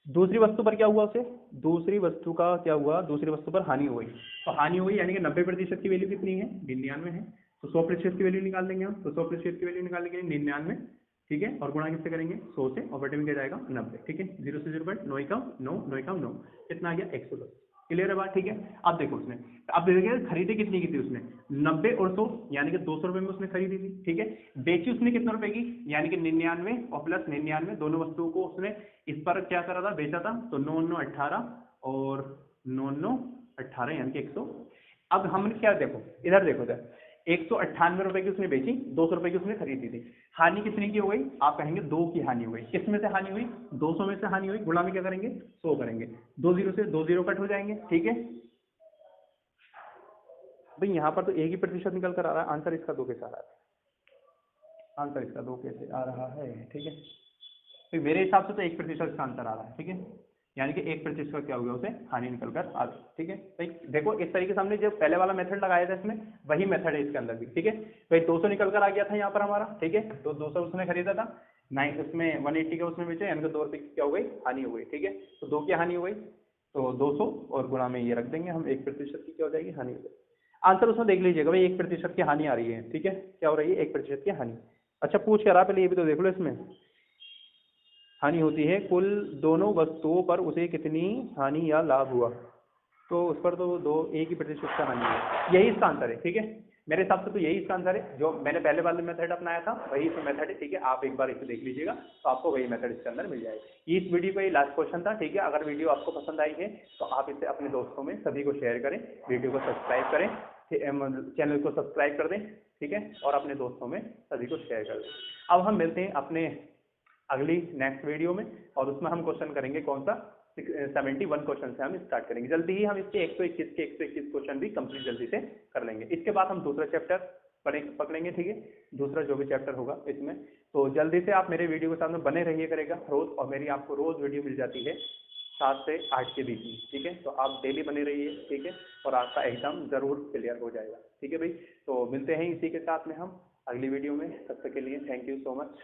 दूसरी वस्तु पर क्या हुआ उसे, दूसरी वस्तु का क्या हुआ, दूसरी वस्तु पर हानि हुई। तो हानि हुई यानी कि 90% की वैल्यू कितनी है 99 है, तो 100% की वैल्यू निकाल देंगे हम। तो 100% की वैल्यू निकालने के लिए 99 ठीक है, और गुणा किससे करेंगे 100 से, और बटे में क्या जाएगा 90, ठीक है, 0 से 0 कट, 9 एकम 9, 9 एकम 9, कितना आ गया 110। क्लियर है बात, ठीक है। अब देखो उसने, अब देखिए खरीदे कितनी की थी उसने, 90 और 100 यानी कि 200 रुपए में उसने खरीदी थी, ठीक है। बेची उसने कितने रुपए की, यानी कि 99 और प्लस 99, दोनों वस्तुओं को उसने इस पर क्या करा था, बेचा था, तो 9 9 18 और 9 9 18 यानी कि 100। अब हमने क्या, देखो इधर देखो सर, 198 रुपए की उसने बेची, 200 रुपए की उसने खरीदी थी, हानि कितने की हो गई, आप कहेंगे 2 की हानि हो गई। किस में से हानि हुई, 200 में से हानि हुई, गुणा में क्या करेंगे 100 करेंगे, 2 जीरो से 2 जीरो कट हो जाएंगे, ठीक है। भाई यहाँ पर तो एक ही प्रतिशत निकल कर आ रहा है, आंसर इसका 2 कैसे आ रहा है, आंसर इसका 2 कैसे आ रहा है, ठीक है। तो मेरे हिसाब से तो 1% इसका आंसर आ रहा है, ठीक है, यानी कि 1% का क्या हो गया, उसे हानि निकल कर आ गई, ठीक है भाई। देखो इस तरीके से हमने जो पहले वाला मेथड लगाया था इसमें, वही मेथड है इसके अंदर भी, ठीक है भाई। 200 निकल कर आ गया था यहाँ पर हमारा, ठीक है, तो 200 उसने खरीदा था, 9 उसमें 180 का उसमें बेचा, यानी कि 2 रुपये की क्या हो गई, हानि हो गई, ठीक है। तो 2 की हानि हो गई, तो 200 और गुणा में ये रख देंगे हम, 1% की क्या हो जाएगी, हानि हो जाएगी। आंसर उसमें देख लीजिएगा भाई, 1% की हानि आ रही है, ठीक है, क्या हो रही है 1% की हानि। अच्छा पूछ क्या रहा, पहले ये भी तो देख लो, इसमें हानि होती है कुल दोनों वस्तुओं पर उसे कितनी हानि या लाभ हुआ, तो उस पर तो दो एक ही प्रतिशत का हानि है, यही इसका आंसर है, ठीक है। मेरे हिसाब से तो यही इसका आंसर है, जो मैंने पहले वाले मेथड अपनाया था वही इसका मेथड है, ठीक है। आप एक बार इसे देख लीजिएगा तो आपको वही मेथड इसके अंदर मिल जाएगा। इस वीडियो का ये लास्ट क्वेश्चन था, ठीक है। अगर वीडियो आपको पसंद आई है तो आप इसे अपने दोस्तों में सभी को शेयर करें, वीडियो को सब्सक्राइब करें, चैनल को सब्सक्राइब कर दें, ठीक है, और अपने दोस्तों में सभी को शेयर कर दें। अब हम मिलते हैं अपने अगली नेक्स्ट वीडियो में, और उसमें हम क्वेश्चन करेंगे कौन सा, 71 क्वेश्चन से हम स्टार्ट करेंगे। जल्दी ही हम इसके 121 क्वेश्चन भी कंप्लीट जल्दी से कर लेंगे। इसके बाद हम दूसरा चैप्टर पकड़ेंगे, ठीक है, दूसरा जो भी चैप्टर होगा इसमें। तो जल्दी से आप मेरे वीडियो के साथ में बने रहिए करेगा रोज, और मेरी आपको रोज वीडियो मिल जाती है 7 से 8 के बीच में, ठीक है। तो आप डेली बने रहिए, ठीक है, और आपका एग्जाम जरूर क्लियर हो जाएगा, ठीक है भाई। तो मिलते हैं इसी के साथ में हम अगली वीडियो में, तब तक के लिए थैंक यू सो मच।